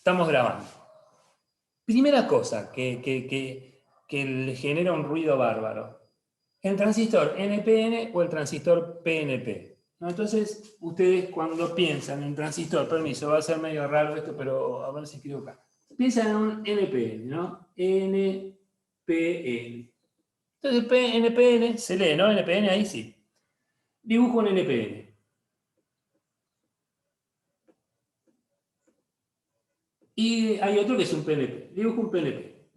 Estamos grabando. Primera cosa que le genera un ruido bárbaro. ¿El transistor NPN o el transistor PNP? ¿No? Entonces, ustedes cuando piensan en transistor, permiso, va a ser medio raro esto, pero a ver si escribo acá. Piensan en un NPN, ¿no? NPN. Entonces, NPN se lee, ¿no? NPN, ahí sí. Dibujo un NPN. Y hay otro que es un PNP. Dibujo un PNP.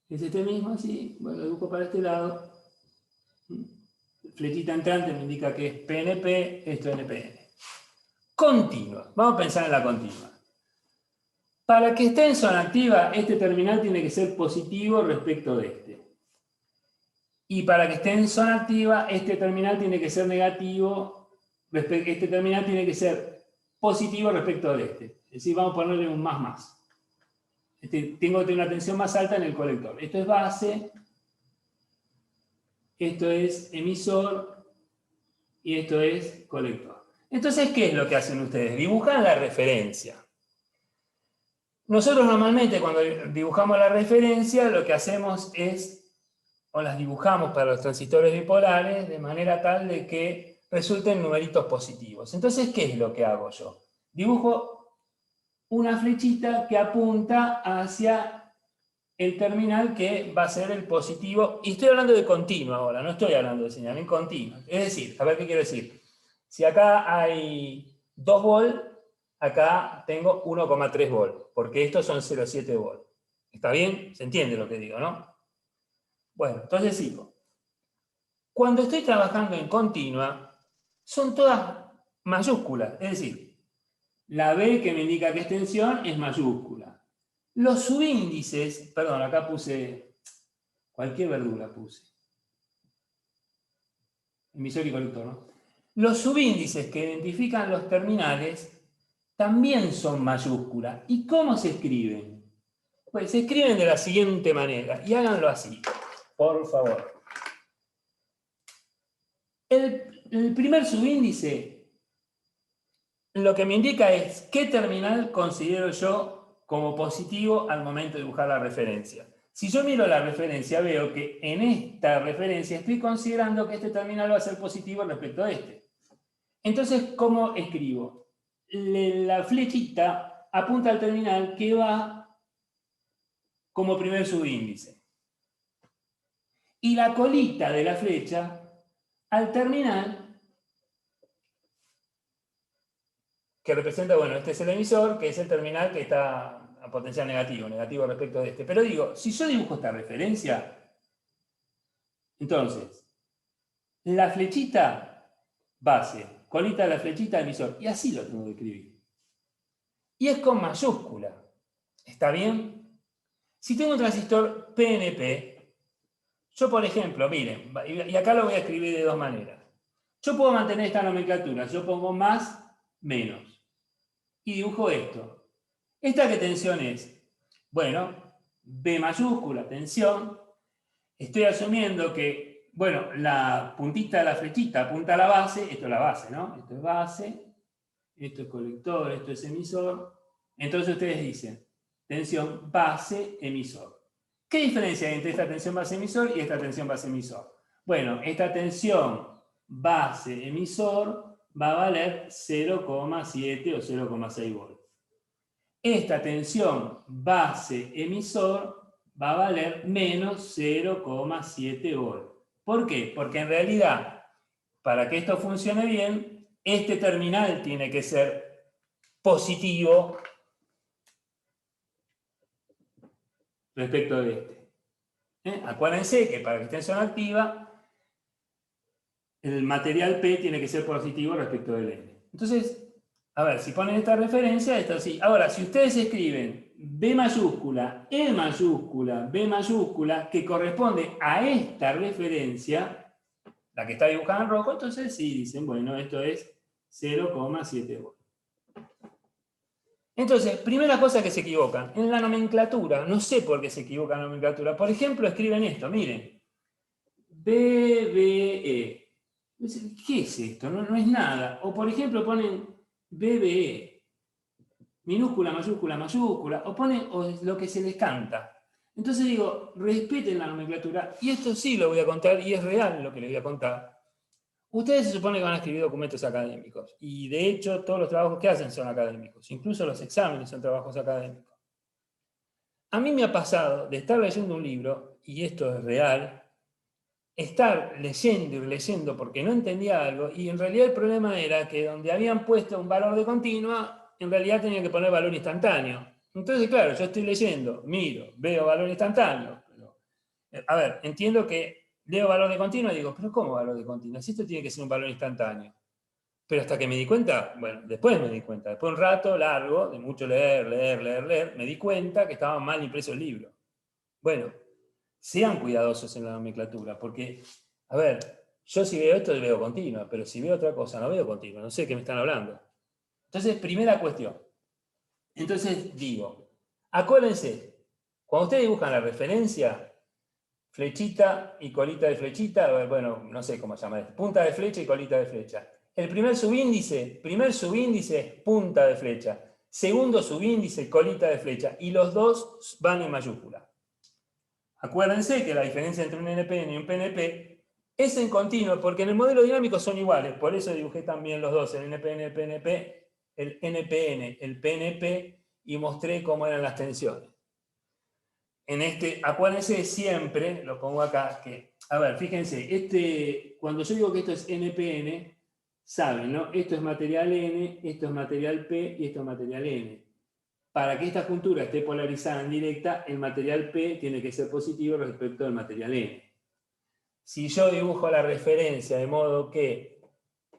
Es este mismo, así. Bueno, lo dibujo para este lado. Flechita entrante me indica que es PNP, esto es NPN. Continua. Vamos a pensar en la continua. Para que esté en zona activa, este terminal tiene que ser positivo respecto de este. Y para que esté en zona activa, este terminal tiene que ser negativo. Este terminal tiene que ser positivo respecto de este. Es decir, vamos a ponerle un más. Tengo que tener una tensión más alta en el colector. Esto es base, esto es emisor y esto es colector. Entonces, ¿qué es lo que hacen ustedes? Dibujan la referencia. Nosotros normalmente cuando dibujamos la referencia lo que hacemos es, o las dibujamos para los transistores bipolares de manera tal de que resulten numeritos positivos. Entonces, ¿qué es lo que hago yo? Dibujo una flechita que apunta hacia el terminal que va a ser el positivo, y estoy hablando de continuo ahora, no estoy hablando de señal, en continuo. Es decir, a ver qué quiero decir. Si acá hay 2 volt, acá tengo 1,3 volt, porque estos son 0,7 volt. ¿Está bien? ¿Se entiende lo que digo, no? Bueno, entonces sigo. Cuando estoy trabajando en continua, son todas mayúsculas, es decir, la B que me indica que es tensión es mayúscula. Los subíndices, perdón, acá puse, cualquier verdura puse. Emisor y colector, ¿no? Los subíndices que identifican los terminales también son mayúsculas. ¿Y cómo se escriben? Pues se escriben de la siguiente manera, y háganlo así, por favor. El primer subíndice lo que me indica es qué terminal considero yo como positivo al momento de dibujar la referencia. Si yo miro la referencia, veo que en esta referencia estoy considerando que este terminal va a ser positivo respecto a este. Entonces, ¿cómo escribo? La flechita apunta al terminal que va como primer subíndice. Y la colita de la flecha al terminal que representa, bueno, este es el emisor, que es el terminal que está a potencial negativo respecto de este. Pero digo, si yo dibujo esta referencia, entonces, la flechita base, colita de la flechita emisor, y así lo tengo que escribir. Y es con mayúscula. ¿Está bien? Si tengo un transistor PNP, yo por ejemplo, miren, y acá lo voy a escribir de dos maneras. Yo puedo mantener esta nomenclatura, yo pongo más, menos. Y dibujo esto. ¿Esta qué tensión es? Bueno, B mayúscula, tensión. Estoy asumiendo que, bueno, la puntita de la flechita apunta a la base, esto es la base, ¿no? Esto es base, esto es colector, esto es emisor. Entonces ustedes dicen, tensión base, emisor. ¿Qué diferencia hay entre esta tensión base emisor y esta tensión base emisor? Bueno, esta tensión base emisor va a valer 0,7 o 0,6 volts. Esta tensión base emisor va a valer menos 0,7 volts. ¿Por qué? Porque en realidad, para que esto funcione bien, este terminal tiene que ser positivo respecto de este. Acuérdense que para que esté en zona activa, el material P tiene que ser positivo respecto del N. Entonces, a ver, si ponen esta referencia, esto así. Ahora, si ustedes escriben B mayúscula, E mayúscula, B mayúscula, que corresponde a esta referencia, la que está dibujada en rojo, entonces sí, dicen, bueno, esto es 0,7 volts. Entonces, primera cosa que se equivocan, en la nomenclatura, no sé por qué se equivoca en la nomenclatura. Por ejemplo, escriben esto, miren, BBE. ¿Qué es esto? No es nada. O por ejemplo ponen BBE, minúscula, mayúscula, mayúscula, o lo que se les canta. Entonces digo, respeten la nomenclatura, y esto sí lo voy a contar, y es real lo que les voy a contar. Ustedes se supone que van a escribir documentos académicos, y de hecho todos los trabajos que hacen son académicos, incluso los exámenes son trabajos académicos. A mí me ha pasado de estar leyendo un libro, y esto es real, estar leyendo y leyendo porque no entendía algo, y en realidad el problema era que donde habían puesto un valor de continua, en realidad tenía que poner valor instantáneo. Entonces, claro, yo estoy leyendo, miro, veo valor instantáneo. A ver, entiendo que leo valor de continua y digo, pero ¿cómo valor de continua? Si esto tiene que ser un valor instantáneo. Pero hasta que me di cuenta, bueno, después me di cuenta, después de un rato largo, de mucho leer, me di cuenta que estaba mal impreso el libro. Bueno, sean cuidadosos en la nomenclatura, porque, a ver, yo si veo esto veo continua, pero si veo otra cosa no veo continua, no sé de qué me están hablando. Entonces, primera cuestión. Entonces digo, acuérdense, cuando ustedes dibujan la referencia, flechita y colita de flechita, bueno, no sé cómo llamar, punta de flecha y colita de flecha. El primer subíndice es punta de flecha, segundo subíndice, colita de flecha, y los dos van en mayúscula. Acuérdense que la diferencia entre un NPN y un PNP es en continuo, porque en el modelo dinámico son iguales, por eso dibujé también los dos, el NPN, el PNP, el NPN, el PNP, y mostré cómo eran las tensiones. En acuérdense siempre, lo pongo acá, que, a ver, fíjense, cuando yo digo que esto es NPN, saben, ¿no? Esto es material N, esto es material P y esto es material N. Para que esta juntura esté polarizada en directa, el material P tiene que ser positivo respecto al material N. Si yo dibujo la referencia de modo que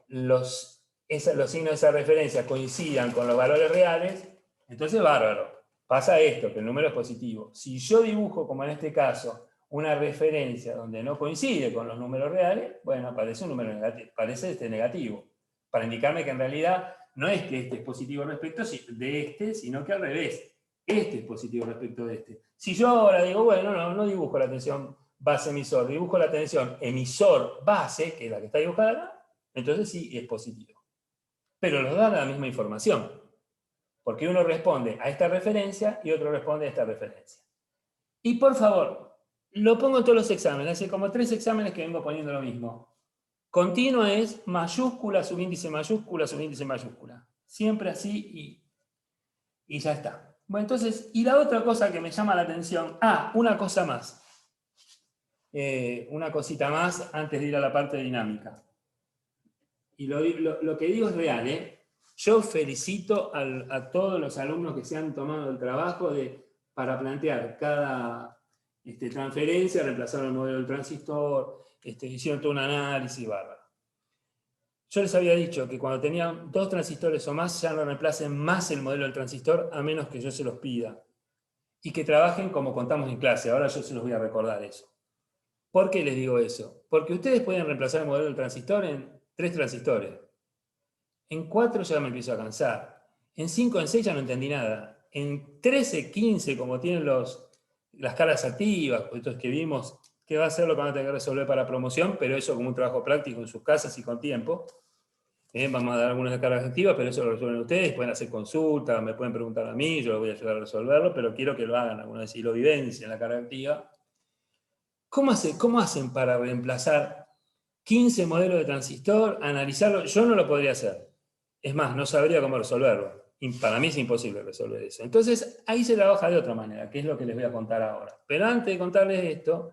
los signos de esa referencia coincidan con los valores reales, entonces bárbaro. Pasa esto, que el número es positivo. Si yo dibujo, como en este caso, una referencia donde no coincide con los números reales, bueno, aparece un número negativo, aparece negativo, para indicarme que en realidad no es que este es positivo respecto de este, sino que al revés. Este es positivo respecto de este. Si yo ahora digo, bueno, no dibujo la tensión base-emisor, dibujo la tensión emisor-base, que es la que está dibujada acá, entonces sí es positivo. Pero los da la misma información. Porque uno responde a esta referencia y otro responde a esta referencia. Y por favor, lo pongo en todos los exámenes. Hace como 3 exámenes que vengo poniendo lo mismo. Continua es mayúscula, subíndice mayúscula, subíndice mayúscula. Siempre así y ya está. Bueno, entonces, y la otra cosa que me llama la atención. Una cosa más. Una cosita más antes de ir a la parte dinámica. Y lo que digo es real, ¿eh? Yo felicito a todos los alumnos que se han tomado el trabajo para plantear cada transferencia, reemplazar el modelo del transistor, hicieron todo un análisis bárbaro. Yo les había dicho que cuando tenían 2 transistores o más, ya no reemplacen más el modelo del transistor a menos que yo se los pida. Y que trabajen como contamos en clase. Ahora yo se los voy a recordar eso. ¿Por qué les digo eso? Porque ustedes pueden reemplazar el modelo del transistor en 3 transistores. En 4 ya me empiezo a cansar. En 5, en 6 ya no entendí nada. En 13, 15, como tienen las cargas activas, estos que vimos, que va a ser lo que van a tener que resolver para promoción, pero eso como un trabajo práctico en sus casas y con tiempo. Vamos a dar algunas cargas activas, pero eso lo resuelven ustedes, pueden hacer consultas, me pueden preguntar a mí, yo les voy a ayudar a resolverlo, pero quiero que lo hagan alguna vez y lo vivencien la carga activa. ¿Cómo hacen para reemplazar 15 modelos de transistor, analizarlo? Yo no lo podría hacer. Es más, no sabría cómo resolverlo. Y para mí es imposible resolver eso. Entonces, ahí se trabaja de otra manera, que es lo que les voy a contar ahora. Pero antes de contarles esto,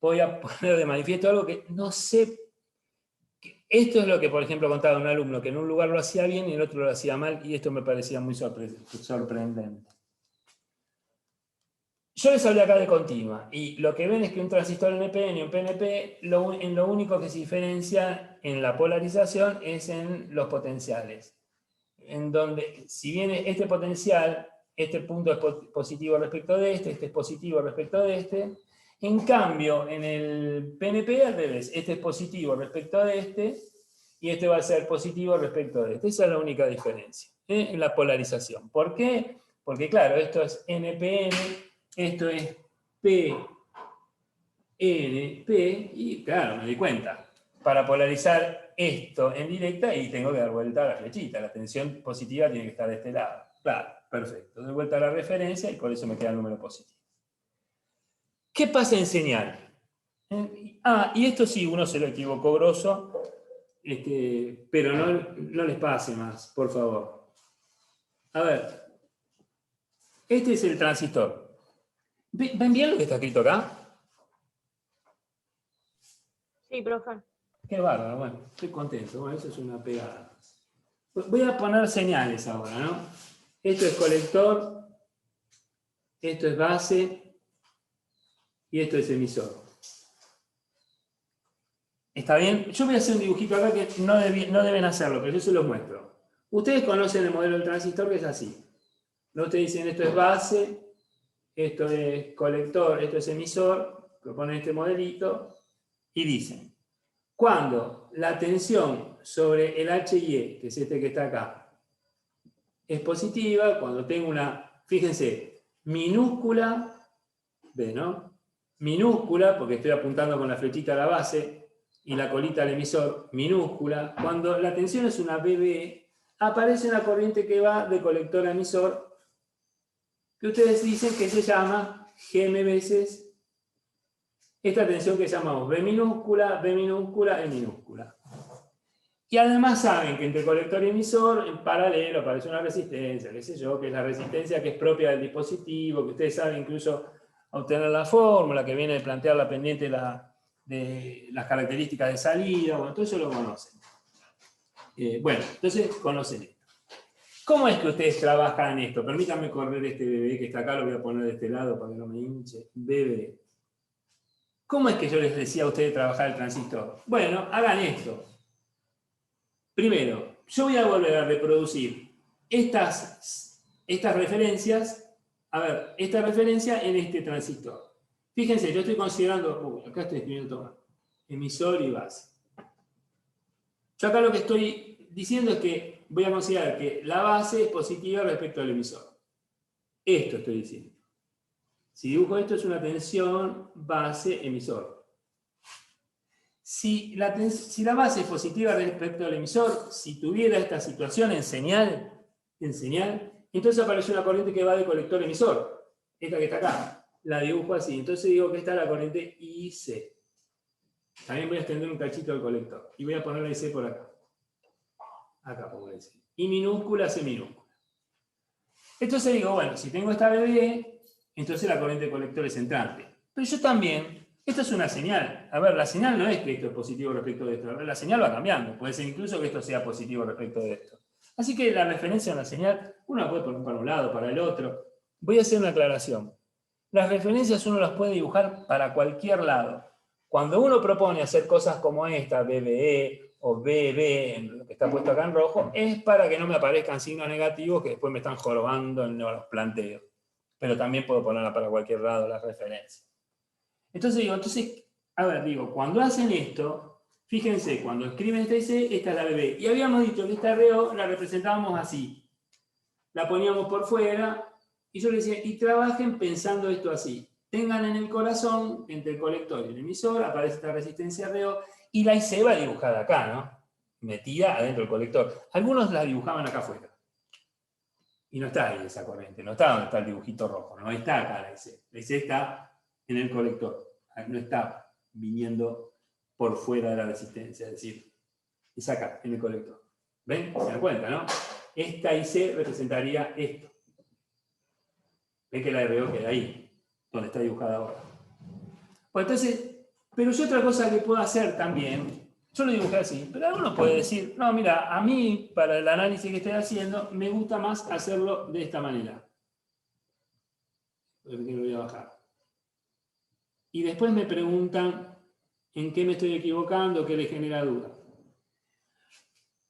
voy a poner de manifiesto algo que no sé. Esto es lo que, por ejemplo, contaba un alumno, que en un lugar lo hacía bien y en el otro lo hacía mal, y esto me parecía muy sorprendente. Yo les hablé acá de continua, y lo que ven es que un transistor NPN y un PNP, lo único que se diferencia en la polarización es en los potenciales. En donde, si bien este potencial, este punto es positivo respecto de este es positivo respecto de este, en cambio, en el PNP al revés, este es positivo respecto de este, y este va a ser positivo respecto de este. Esa es la única diferencia en la polarización. ¿Por qué? Porque claro, esto es NPN, esto es PNP, y claro, me di cuenta. Para polarizar esto en directa y tengo que dar vuelta a la flechita. La tensión positiva tiene que estar de este lado. Claro, perfecto. Doy vuelta a la referencia y por eso me queda el número positivo. ¿Qué pasa en señal? Y esto sí, uno se lo equivocó grosso, pero no les pase más, por favor. A ver, este es el transistor. ¿Ven bien lo que está escrito acá? Sí, profe. Qué bárbaro, bueno, estoy contento. Bueno, eso es una pegada. Voy a poner señales ahora, ¿no? Esto es colector, esto es base y esto es emisor. ¿Está bien? Yo voy a hacer un dibujito acá que no deben hacerlo, pero yo se los muestro. Ustedes conocen el modelo del transistor que es así. ¿No? Ustedes dicen esto es base, esto es colector, esto es emisor, proponen este modelito y dicen, cuando la tensión sobre el HIE, que es este que está acá, es positiva, cuando tengo una, fíjense, minúscula, ¿ve, no? Minúscula, porque estoy apuntando con la flechita a la base, y la colita al emisor, minúscula. Cuando la tensión es una BB, aparece una corriente que va de colector a emisor, que ustedes dicen que se llama Gm veces esta tensión que llamamos B minúscula, E minúscula. Y además saben que entre colector y emisor, en paralelo, aparece una resistencia, qué sé yo, que es la resistencia que es propia del dispositivo, que ustedes saben incluso obtener la fórmula, que viene de plantear la pendiente de las características de salida, bueno, todo eso lo conocen. Bueno, entonces conocen esto. ¿Cómo es que ustedes trabajan en esto? Permítanme correr este bebé que está acá, lo voy a poner de este lado para que no me hinche. Bebé. ¿Cómo es que yo les decía a ustedes trabajar el transistor? Bueno, hagan esto. Primero, yo voy a volver a reproducir estas referencias, a ver, esta referencia en este transistor. Fíjense, yo estoy considerando, acá estoy escribiendo todo, emisor y base. Yo acá lo que estoy diciendo es que voy a considerar que la base es positiva respecto al emisor. Esto estoy diciendo. Si dibujo esto es una tensión base-emisor. Si la base es positiva respecto al emisor, si tuviera esta situación en señal, entonces aparece una corriente que va de colector a emisor. Esta que está acá. La dibujo así. Entonces digo que esta es la corriente IC. También voy a extender un cachito del colector. Y voy a poner la IC por acá. Acá pongo la IC. I minúscula, C minúscula. Entonces digo, bueno, si tengo esta BB, entonces la corriente de colector es entrante. Pero yo también, esto es una señal. A ver, la señal no es que esto es positivo respecto de esto. La señal va cambiando. Puede ser incluso que esto sea positivo respecto de esto. Así que la referencia a una señal, uno la puede poner para un lado, para el otro. Voy a hacer una aclaración. Las referencias uno las puede dibujar para cualquier lado. Cuando uno propone hacer cosas como esta, BBE o BB, en lo que está puesto acá en rojo, es para que no me aparezcan signos negativos que después me están jorobando en los planteos. Pero también puedo ponerla para cualquier lado las referencias. Entonces, cuando hacen esto, fíjense, cuando escriben esta IC, esta es la BB. Y habíamos dicho que esta RO la representábamos así. La poníamos por fuera, y yo les decía, y trabajen pensando esto así. Tengan en el corazón, entre el colector y el emisor, aparece esta resistencia RO, y la IC va dibujada acá, ¿no? Metida adentro del colector. Algunos la dibujaban acá afuera. Y no está ahí esa corriente, no está donde está el dibujito rojo, no está acá la IC. La IC está en el colector, no está viniendo por fuera de la resistencia, es decir, es acá, en el colector. ¿Ven? Se dan cuenta, ¿no? Esta IC representaría esto. Ven que la RO queda ahí, donde está dibujada ahora. Pues entonces, pero yo otra cosa que puedo hacer también, yo lo dibujé así, pero uno puede decir, no, mira, a mí, para el análisis que estoy haciendo, me gusta más hacerlo de esta manera. Lo voy a bajar. Y después me preguntan en qué me estoy equivocando, qué les genera duda.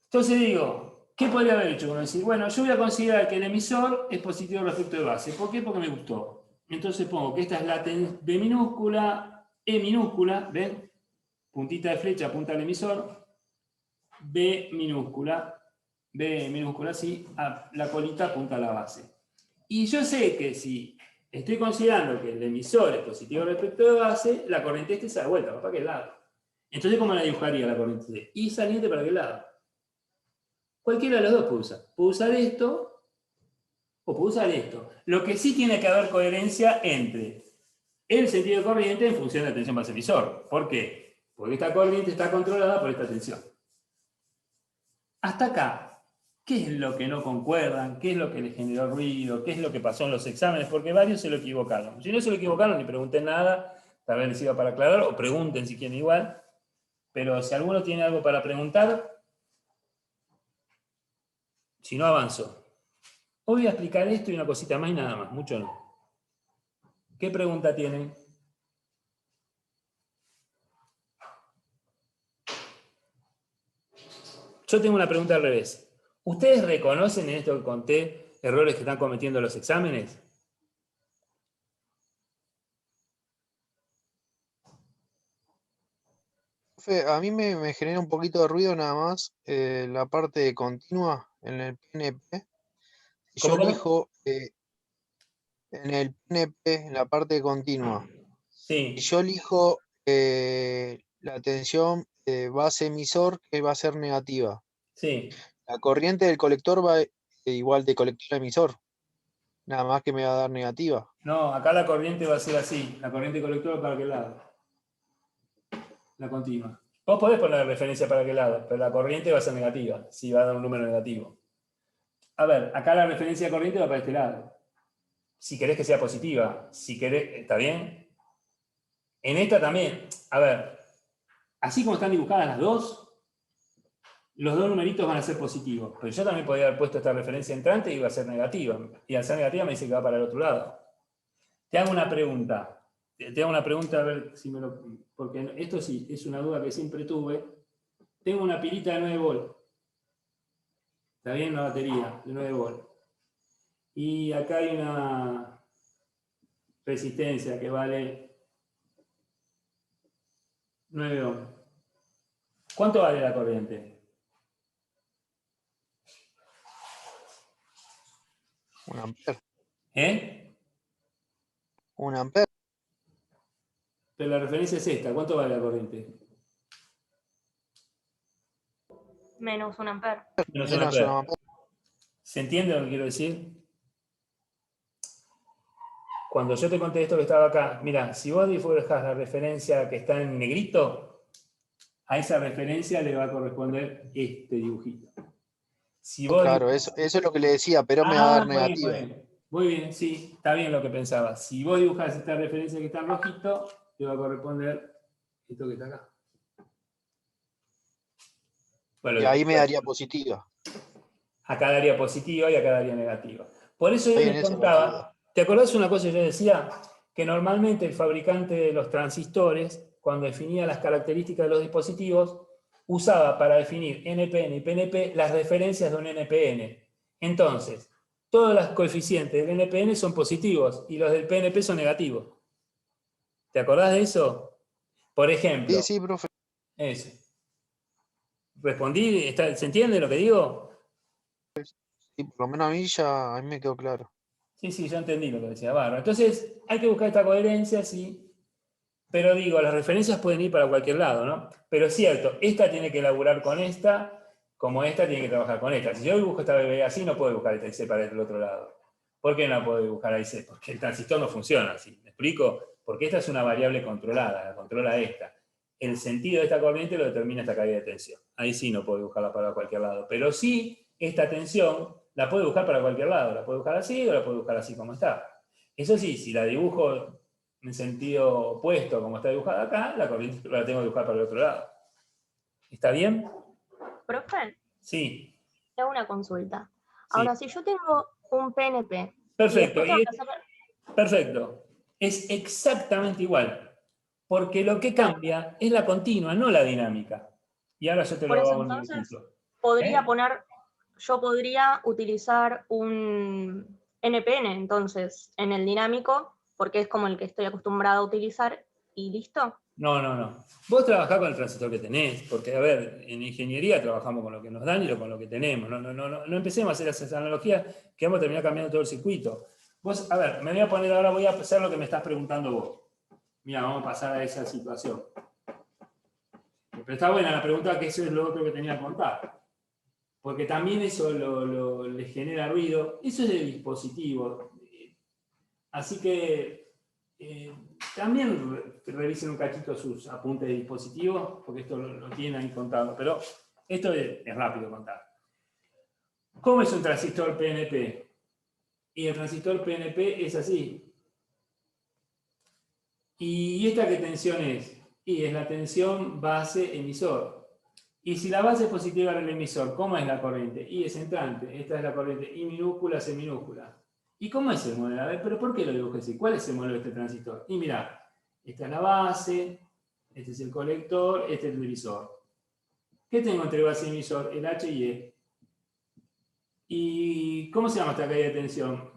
Entonces digo, ¿qué podría haber hecho? Como decir, bueno, yo voy a considerar que el emisor es positivo respecto de base. ¿Por qué? Porque me gustó. Entonces pongo que esta es la B minúscula, E minúscula, ¿ven? Puntita de flecha apunta al emisor, B minúscula, sí, la colita apunta a la base. Y yo sé que si estoy considerando que el emisor es positivo respecto de base, la corriente se da vuelta, ¿para qué lado? Entonces, ¿cómo la dibujaría la corriente C? Y saliente para qué lado. Cualquiera de los dos puede usar. Puede usar esto o puede usar esto. Lo que sí tiene que haber coherencia entre el sentido de corriente en función de la tensión base emisor. ¿Por qué? Porque esta corriente está controlada por esta tensión. Hasta acá, ¿qué es lo que no concuerdan? ¿Qué es lo que les generó ruido? ¿Qué es lo que pasó en los exámenes? Porque varios se lo equivocaron. Si no se lo equivocaron, ni pregunten nada, tal vez les sirva para aclarar, o pregunten si quieren igual. Pero si alguno tiene algo para preguntar, si no, avanzo. Hoy voy a explicar esto y una cosita más y nada más, mucho no. ¿Qué pregunta tienen? Yo tengo una pregunta al revés. ¿Ustedes reconocen en esto que conté errores que están cometiendo los exámenes? A mí me genera un poquito de ruido nada más la parte continua en el PNP. Si yo ¿Cómo? elijo en el PNP, en la parte continua, si Sí, yo elijo la tensión base emisor, que va a ser negativa. sí. La corriente del colector va igual de colector a emisor, nada más que me va a dar negativa. No, acá la corriente va a ser así. La corriente colectora para qué lado. La continua. Vos podés poner la referencia para qué lado, pero la corriente va a ser negativa, si va a dar un número negativo. A ver, acá la referencia de corriente va para este lado. Si querés que sea positiva, si querés, ¿está bien? En esta también, a ver, así como están dibujadas las dos, los dos numeritos van a ser positivos. Pero yo también podría haber puesto esta referencia entrante y iba a ser negativa. Y al ser negativa me dice que va para el otro lado. Te hago una pregunta. Te hago una pregunta a ver si me lo... Porque esto sí, es una duda que siempre tuve. Tengo una pilita de 9 volt. Está bien, una batería de 9 volt. Y acá hay una resistencia que vale 9 ohms. ¿Cuánto vale la corriente? 1 amper. ¿Eh? 1 amper. Pero la referencia es esta. ¿Cuánto vale la corriente? Menos 1 amper. Menos una Menos 1 amper. amper. ¿Se entiende lo que quiero decir? Cuando yo te conté esto que estaba acá, mira, si vos dibujas la referencia que está en negrito, a esa referencia le va a corresponder este dibujito. Si vos Claro, dibujas... eso es lo que le decía, pero me va a Ah, dar muy bien, muy negativa. bien. Muy bien, sí, está bien lo que pensaba. Si vos dibujas esta referencia que está en rojito, te va a corresponder esto que está acá. Bueno, Y ahí me daría positiva. acá daría positiva y acá daría negativa. Por eso yo Bien, les esa era mi duda. contaba, ¿te acordás una cosa que yo decía? Que normalmente el fabricante de los transistores, cuando definía las características de los dispositivos, usaba para definir NPN y PNP las referencias de un NPN. Entonces, todos los coeficientes del NPN son positivos y los del PNP son negativos. ¿Te acordás de eso? Por ejemplo, Sí, profe. eso. ¿Respondí? ¿Se entiende lo que digo? Sí, por lo menos a mí me quedó claro. Sí, sí, yo entendí lo que decía Bárbara. Entonces, hay que buscar esta coherencia, sí, pero digo, las referencias pueden ir para cualquier lado, ¿no? Pero es cierto, esta tiene que laburar con esta, como esta tiene que trabajar con esta. Si yo dibujo esta BB así, no puedo dibujar esta IC para el otro lado. ¿Por qué no puedo dibujar IC? Porque el transistor no funciona así. ¿Me explico? Porque esta es una variable controlada, la controla esta. El sentido de esta corriente lo determina esta caída de tensión. Ahí sí no puedo dibujarla para cualquier lado. Pero sí, esta tensión la puedo dibujar para cualquier lado. La puedo dibujar así o la puedo dibujar así como está. Eso sí, si la dibujo en sentido opuesto, como está dibujada acá, la corriente la tengo que dibujar para el otro lado. ¿Está bien? Profe, Sí, te hago una consulta. sí. Ahora, si yo tengo un PNP y Perfecto. después tengo que hacer... Perfecto. Es exactamente igual. Porque lo que Claro, cambia es la continua, no la dinámica. Y ahora yo te por lo eso hago en un entonces minutito. podría ¿Eh? poner, yo podría utilizar un NPN entonces en el dinámico, porque es como el que estoy acostumbrada a utilizar, y listo. No, no, no. Vos trabajás con el transistor que tenés, porque, a ver, en ingeniería trabajamos con lo que nos dan y con lo que tenemos. No empecemos a hacer esas analogías que vamos a terminar cambiando todo el circuito. Vos, a ver, me voy a poner ahora, voy a hacer lo que me estás preguntando vos. Mira, vamos a pasar a esa situación. Pero está buena la pregunta, que eso es lo otro que tenía que contar. Porque también eso le genera ruido. Eso es de dispositivo. Así que también revisen un cachito sus apuntes de dispositivo, porque esto lo tienen ahí contado. Pero esto es rápido contar. ¿Cómo es un transistor PNP? Y el transistor PNP es así. ¿Y esta qué tensión es? Y es la tensión base-emisor. Y si la base es positiva del emisor, ¿cómo es la corriente? Y es entrante. Esta es la corriente I minúscula, C minúscula. ¿Y cómo es el modelo? A ver, ¿pero por qué lo dibujo así? ¿Cuál es el modelo de este transistor? Y mirá, esta es la base, este es el colector, este es el emisor. ¿Qué tengo entre base y emisor? El H y E. ¿Y cómo se llama esta caída de tensión?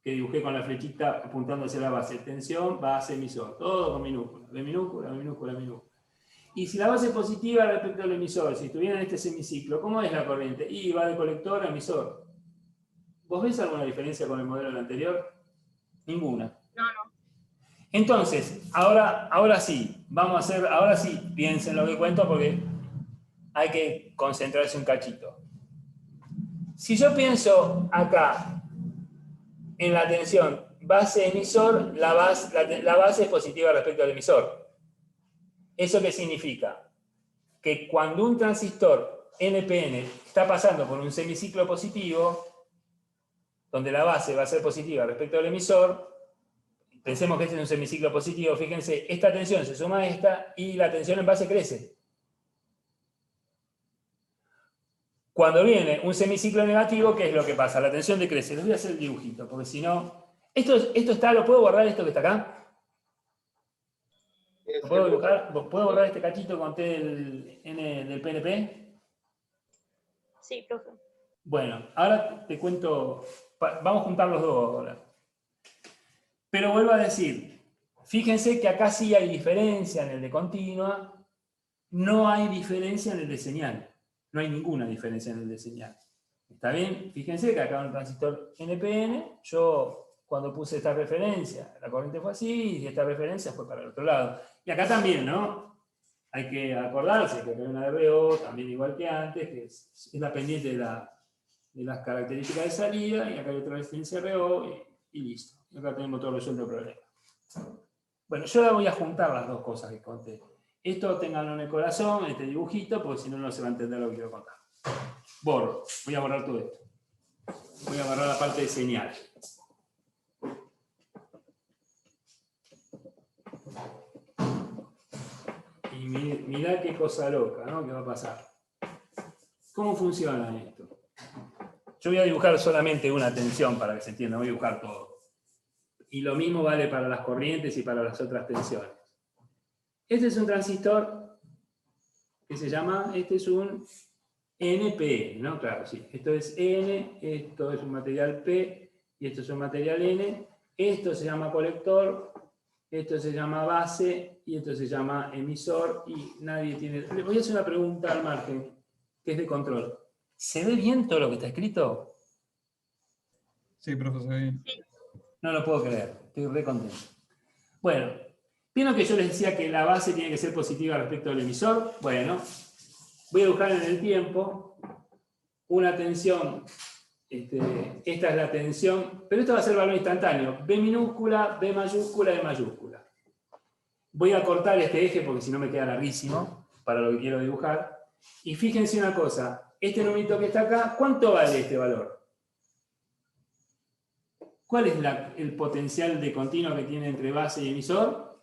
Que dibujé con la flechita apuntando hacia la base. Tensión, base, emisor. Todo con minúscula. B minúscula, minúscula, minúscula. Y si la base es positiva respecto al emisor, si estuviera en este semiciclo, ¿cómo es la corriente? Y va de colector a emisor. ¿Vos ves alguna diferencia con el modelo anterior? Ninguna. No, no. Entonces, ahora sí, vamos a hacer, ahora sí, piensen lo que cuento porque hay que concentrarse un cachito. Si yo pienso acá en la tensión base-emisor, la base es positiva respecto al emisor. ¿Eso qué significa? Que cuando un transistor NPN está pasando por un semiciclo positivo, donde la base va a ser positiva respecto al emisor, pensemos que este es un semiciclo positivo, fíjense, esta tensión se suma a esta y la tensión en base crece. Cuando viene un semiciclo negativo, ¿qué es lo que pasa? La tensión decrece. Les voy a hacer el dibujito, porque si no... Esto está, ¿lo puedo borrar esto que está acá? ¿Lo puedo dibujar? ¿Puedo borrar este cachito con T del PNP? Sí, profe. Bueno, ahora te cuento... Vamos a juntar los dos ahora. Pero vuelvo a decir, fíjense que acá sí hay diferencia en el de continua, no hay diferencia en el de señal. No hay ninguna diferencia en el de señal. ¿Está bien? Fíjense que acá en un transistor NPN, yo cuando puse esta referencia, la corriente fue así, y esta referencia fue para el otro lado. Y acá también, ¿no? Hay que acordarse que hay una RO, también igual que antes, que es la pendiente de las características de salida, y acá hay otra resistencia RO, y listo. Y acá tenemos todo resuelto el problema. Bueno, yo ahora voy a juntar las dos cosas que conté. Esto tenganlo en el corazón, este dibujito, porque si no, no se va a entender lo que quiero contar. Borro. Voy a borrar todo esto. Voy a borrar la parte de señal. Y mirá qué cosa loca, ¿no? ¿Qué va a pasar? ¿Cómo funciona esto? Yo voy a dibujar solamente una tensión para que se entienda, voy a dibujar todo. Y lo mismo vale para las corrientes y para las otras tensiones. Este es un transistor que se llama, este es un NP, ¿no? Claro, sí. Esto es N, esto es un material P, y esto es un material N. Esto se llama colector, esto se llama base, y esto se llama emisor, y nadie tiene... Le voy a hacer una pregunta al margen, que es de control. ¿Se ve bien todo lo que está escrito? Sí, profe, se ve bien. No lo puedo creer, estoy re contento. Bueno, ¿vieron que yo les decía que la base tiene que ser positiva respecto al emisor? Bueno, voy a dibujar en el tiempo una tensión, esta es la tensión, pero esto va a ser valor instantáneo, B minúscula, B mayúscula, E mayúscula. Voy a cortar este eje porque si no me queda larguísimo para lo que quiero dibujar. Y fíjense una cosa, este numerito que está acá, ¿cuánto vale este valor? ¿Cuál es el potencial de continuo que tiene entre base y emisor?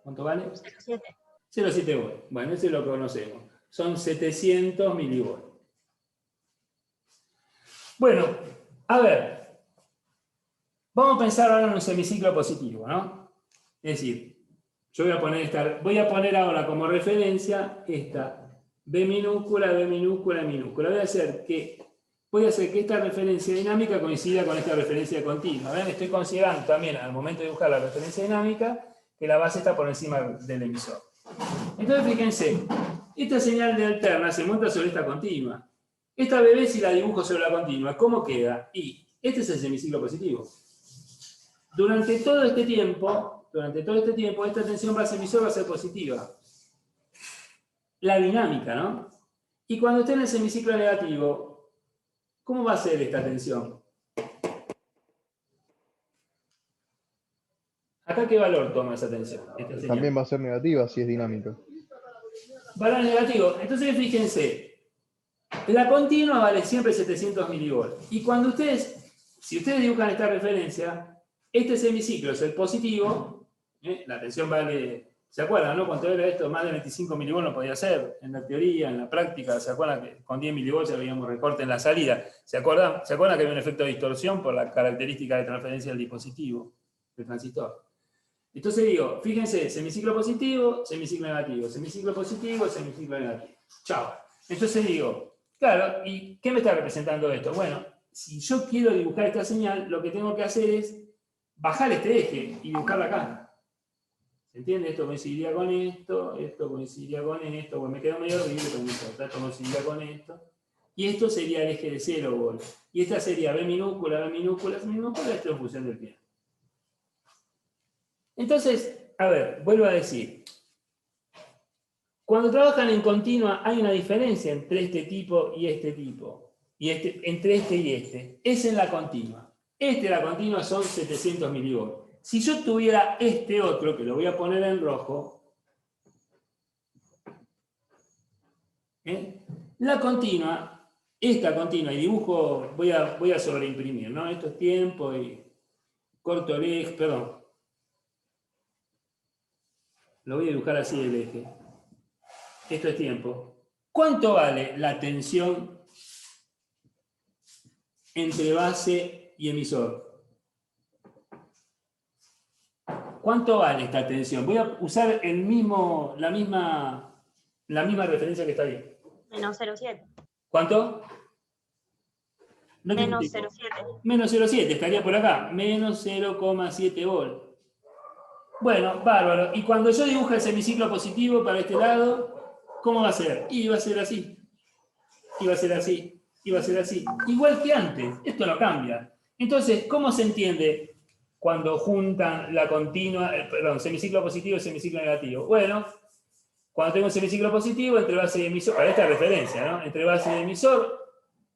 ¿Cuánto vale? 0,7. 0,7 volts. Bueno, ese lo conocemos. Son 700 milivolts. Bueno, a ver. Vamos a pensar ahora en un semiciclo positivo, ¿no? Es decir, yo voy a poner ahora como referencia esta B minúscula, B minúscula, minúscula. Voy a hacer que esta referencia dinámica coincida con esta referencia continua. ¿Ven? Estoy considerando también, al momento de dibujar la referencia dinámica, que la base está por encima del emisor. Entonces, fíjense, esta señal de alterna se monta sobre esta continua. Esta BB, si la dibujo sobre la continua, ¿cómo queda? Y este es el semiciclo positivo. Durante todo este tiempo, durante todo este tiempo, esta tensión base-emisor va a ser positiva. La dinámica, ¿no? Y cuando esté en el semiciclo negativo, ¿cómo va a ser esta tensión? ¿Acá qué valor toma esa tensión? También va a ser negativa si es dinámica. Valor negativo. Entonces, fíjense, la continua vale siempre 700 milivolts. Y cuando ustedes, si ustedes dibujan esta referencia, este semiciclo es el positivo, la tensión vale, ¿se acuerdan, no? Cuando era esto, más de 25 milivolts no podía ser, en la teoría, en la práctica, ¿se acuerdan que con 10 milivolts ya veíamos recorte en la salida? ¿Se acuerdan que había un efecto de distorsión por la característica de transferencia del dispositivo, del transistor? Entonces digo, fíjense, semiciclo positivo, semiciclo negativo, semiciclo positivo, semiciclo negativo. Chao. Entonces digo, claro, ¿y qué me está representando esto? Bueno, si yo quiero dibujar esta señal, lo que tengo que hacer es bajar este eje y dibujarla acá. ¿Se entiende? Esto coincidiría con esto coincidiría con esto, bueno, me quedó medio horrible, pero no importa, esto coincidiría con esto. Y esto sería el eje de 0 volts. Y esta sería B minúscula, B minúscula, B minúscula, esto en función del piano. Entonces, a ver, vuelvo a decir, cuando trabajan en continua hay una diferencia entre este tipo y este tipo, y entre este y este, es en la continua. La continua son 700 milivolts. Si yo tuviera este otro, que lo voy a poner en rojo, la continua, esta continua, y dibujo, voy a sobreimprimir, ¿no? Esto es tiempo y corto el eje, perdón. Lo voy a dibujar así el eje. Esto es tiempo. ¿Cuánto vale la tensión entre base y emisor? ¿Cuánto vale esta tensión? Voy a usar la misma referencia que está ahí. Menos 0,7. ¿Cuánto? No Menos tipo. 0,7. Menos 0,7, estaría por acá. Menos 0,7 volts. Bueno, bárbaro. Y cuando yo dibuje el semiciclo positivo para este lado, ¿cómo va a ser? Y va a ser así. Y va a ser así. Y va a ser así. Igual que antes. Esto no cambia. Entonces, ¿cómo se entiende cuando juntan la continua, semiciclo positivo y semiciclo negativo? Bueno, cuando tengo un semiciclo positivo, entre base y emisor, para esta referencia, ¿no? Entre base y emisor,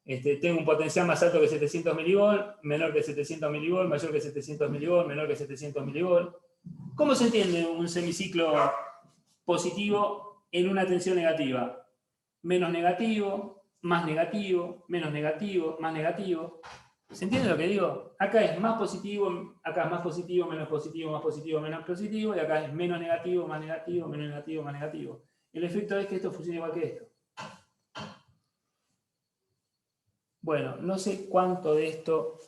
tengo un potencial más alto que 700 milivolts, menor que 700 milivolts, mayor que 700 milivolts, menor que 700 milivolts. ¿Cómo se entiende un semiciclo positivo en una tensión negativa? Menos negativo, más negativo, menos negativo, más negativo. ¿Se entiende lo que digo? Acá es más positivo, acá es más positivo, menos positivo, más positivo, menos positivo, y acá es menos negativo, más negativo, menos negativo, más negativo. El efecto es que esto funciona igual que esto. Bueno, no sé cuánto de esto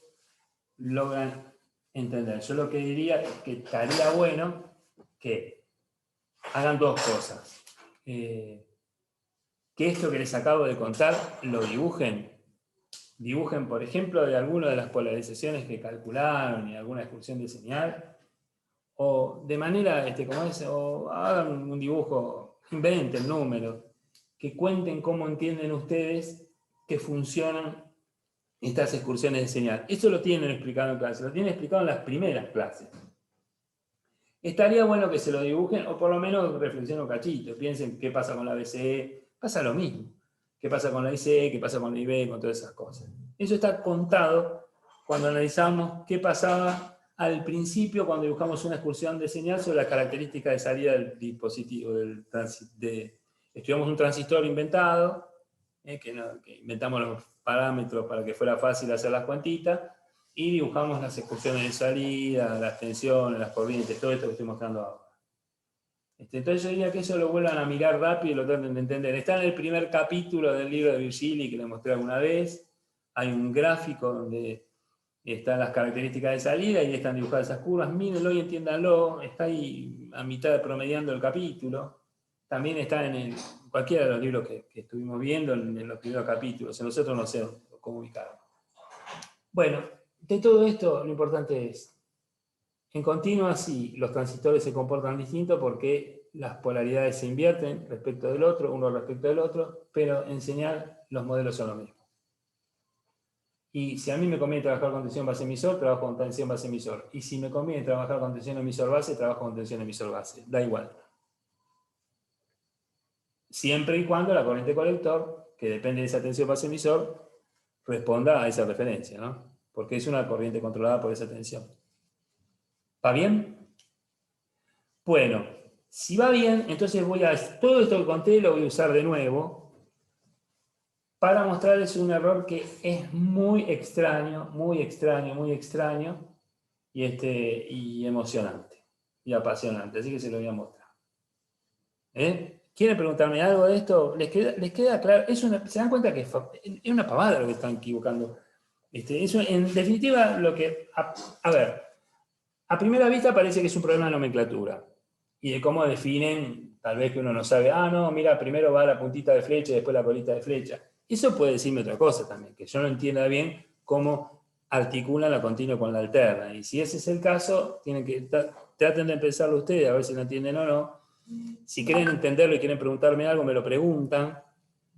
logran entender. Yo lo que diría es que estaría bueno que hagan dos cosas. Que esto que les acabo de contar lo dibujen. Dibujen, por ejemplo, de alguna de las polarizaciones que calcularon y alguna excursión de señal. O de manera, o hagan un dibujo, inventen números, que cuenten cómo entienden ustedes que funcionan estas excursiones de señal. Eso lo tienen explicado en clase, lo tienen explicado en las primeras clases. Estaría bueno que se lo dibujen, o por lo menos reflexionen un cachito, piensen qué pasa con la BCE, pasa lo mismo. ¿Qué pasa con la ICE? ¿Qué pasa con la IB? Con todas esas cosas. Eso está contado cuando analizamos qué pasaba al principio cuando dibujamos una excursión de señal sobre las características de salida del dispositivo. Estudiamos un transistor inventado, que inventamos los parámetros para que fuera fácil hacer las cuentitas, y dibujamos las excursiones de salida, las tensiones, las corrientes, todo esto que estoy mostrando ahora. Entonces yo diría que eso lo vuelvan a mirar rápido y lo traten de entender. Está en el primer capítulo del libro de Virgili que les mostré alguna vez. Hay un gráfico donde están las características de salida y están dibujadas esas curvas. Mírenlo y entiéndanlo. Está ahí a mitad promediando el capítulo. También está en cualquiera de los libros que estuvimos viendo en los primeros capítulos. En los otros no sé cómo ubicarlo. Bueno, de todo esto lo importante es, en continua sí, los transistores se comportan distintos porque las polaridades se invierten respecto del otro, uno respecto del otro, pero en señal los modelos son los mismos. Y si a mí me conviene trabajar con tensión base emisor, trabajo con tensión base emisor. Y si me conviene trabajar con tensión emisor base, trabajo con tensión emisor base. Da igual. Siempre y cuando la corriente colector, que depende de esa tensión base emisor, responda a esa referencia, ¿no? Porque es una corriente controlada por esa tensión. ¿Va bien? Bueno, si va bien, entonces todo esto que conté lo voy a usar de nuevo para mostrarles un error que es muy extraño y emocionante y apasionante. Así que se lo voy a mostrar. ¿Quieren preguntarme algo de esto? ¿Les queda claro? ¿Se dan cuenta que es una pavada lo que están equivocando? Eso, en definitiva, lo que... A ver, a primera vista parece que es un problema de nomenclatura y de cómo definen, tal vez que uno no sabe, no, mira, primero va la puntita de flecha y después la colita de flecha. Eso puede decirme otra cosa también, que yo no entienda bien cómo articulan la continua con la alterna. Y si ese es el caso, traten de empezarlo ustedes, a ver si lo entienden o no. Si quieren entenderlo y quieren preguntarme algo, me lo preguntan.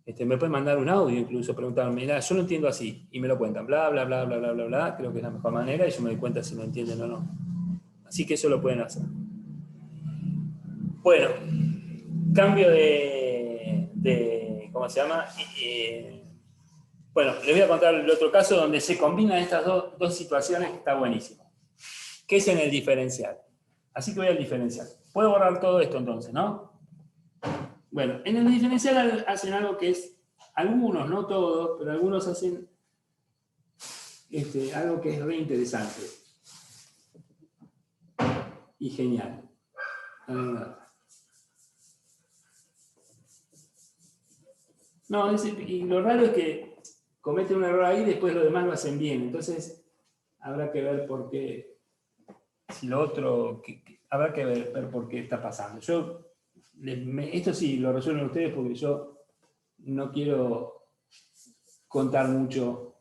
Me pueden mandar un audio incluso, preguntarme, mira, yo lo entiendo así, y me lo cuentan, bla, bla, bla, bla, bla, bla, bla, creo que es la mejor manera, y yo me doy cuenta si lo entienden o no. Así que eso lo pueden hacer. Bueno, cambio de ¿cómo se llama? Bueno, les voy a contar el otro caso donde se combinan estas dos situaciones que está buenísimo. Que es en el diferencial. Así que voy al diferencial. Puedo borrar todo esto entonces, ¿no? Bueno, en el diferencial hacen algo que es, algunos, no todos, pero algunos hacen algo que es re interesante. Y genial. No, y lo raro es que cometen un error ahí y después lo demás lo hacen bien. Entonces, habrá que ver por qué, si lo otro, habrá que ver por qué está pasando. Esto sí lo resuelven ustedes porque yo no quiero contar mucho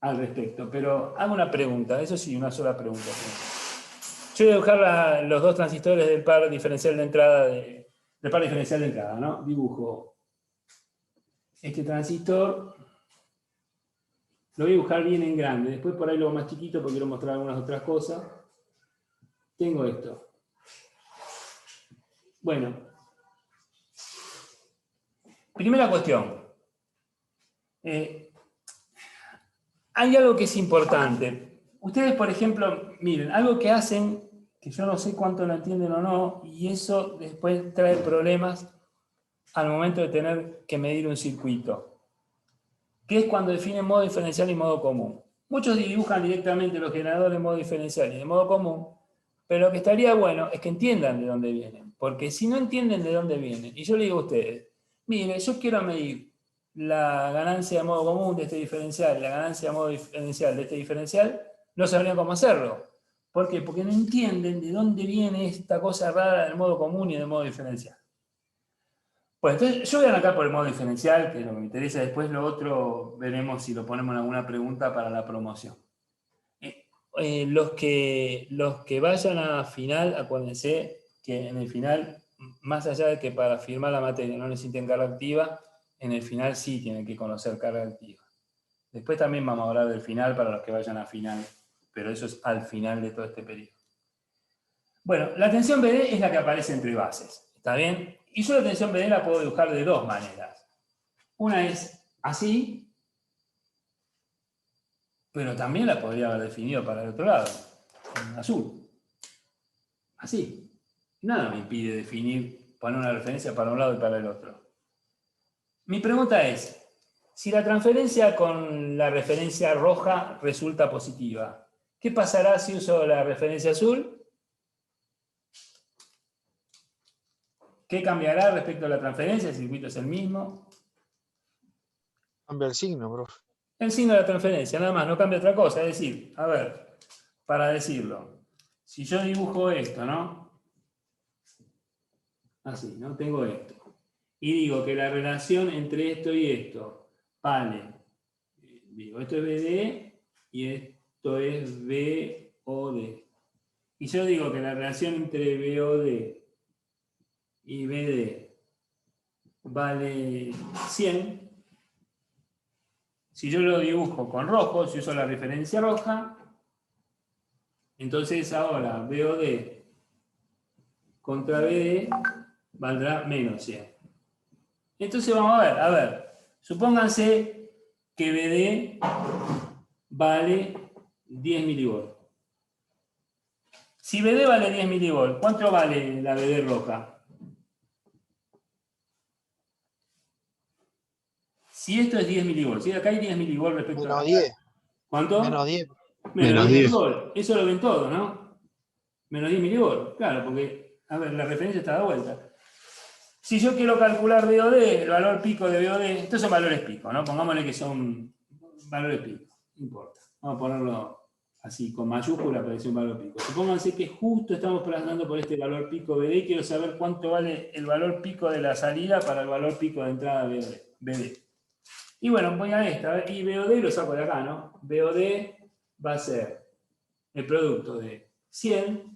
al respecto, pero hago una pregunta, eso sí, una sola pregunta. Yo voy a dibujar los dos transistores del par diferencial de entrada, del par diferencial de entrada, ¿no? Dibujo este transistor, lo voy a dibujar bien en grande, después por ahí lo hago más chiquito porque quiero mostrar algunas otras cosas. Tengo esto. Bueno, primera cuestión. Hay algo que es importante. Ustedes, por ejemplo, miren, algo que hacen, que yo no sé cuánto lo entienden o no, y eso después trae problemas al momento de tener que medir un circuito, que es cuando definen modo diferencial y modo común. Muchos dibujan directamente los generadores de modo diferencial y de modo común, pero lo que estaría bueno es que entiendan de dónde vienen, porque si no entienden de dónde vienen, y yo le digo a ustedes, mire, yo quiero medir la ganancia de modo común de este diferencial y la ganancia de modo diferencial de este diferencial, no sabrían cómo hacerlo. ¿Por qué? Porque no entienden de dónde viene esta cosa rara del modo común y del modo diferencial. Bueno, entonces yo voy a arrancar por el modo diferencial, que es lo que me interesa. Después lo otro veremos si lo ponemos en alguna pregunta para la promoción. Los que vayan a final, acuérdense que en el final, más allá de que para firmar la materia no necesiten carga activa, en el final sí tienen que conocer carga activa. Después también vamos a hablar del final para los que vayan a final, pero eso es al final de todo este periodo. Bueno, la tensión BD es la que aparece entre bases, ¿está bien? Y yo la tensión BD la puedo dibujar de dos maneras. Una es así, pero también la podría haber definido para el otro lado, en azul. Así. Nada me impide definir, poner una referencia para un lado y para el otro. Mi pregunta es, si la transferencia con la referencia roja resulta positiva, ¿qué pasará si uso la referencia azul? ¿Qué cambiará respecto a la transferencia? El circuito es el mismo. Cambia el signo, profe. El signo de la transferencia, nada más, no cambia otra cosa. Es decir, a ver, para decirlo, si yo dibujo esto, ¿no? Así, ¿no? Tengo esto. Y digo que la relación entre esto y esto vale, digo, esto es BD y esto es BOD. Y yo digo que la relación entre BOD y BD vale 100. Si yo lo dibujo con rojo, si uso la referencia roja, entonces ahora BOD contra BD valdrá menos 100. Entonces vamos a ver, supónganse que BD vale 10 milivolts. Si BD vale 10 milivolts, ¿cuánto vale la BD roja? Si esto es 10 milivolts, si acá hay 10 milivolts respecto Menos a... 10. ¿Cuánto? Menos 10. Menos 10 milivolts. Eso lo ven todos, ¿no? Menos 10 milivolts. Claro, porque, a ver, la referencia está de vuelta. Si yo quiero calcular BOD, el valor pico de BOD, estos son valores pico, ¿no? Pongámosle que son valores pico, no importa. Vamos a ponerlo así, con mayúscula para decir un valor pico. Supónganse que justo estamos pasando por este valor pico BD y quiero saber cuánto vale el valor pico de la salida para el valor pico de entrada BD. Y bueno, voy a esta, y BOD lo saco de acá, ¿no? BOD va a ser el producto de 100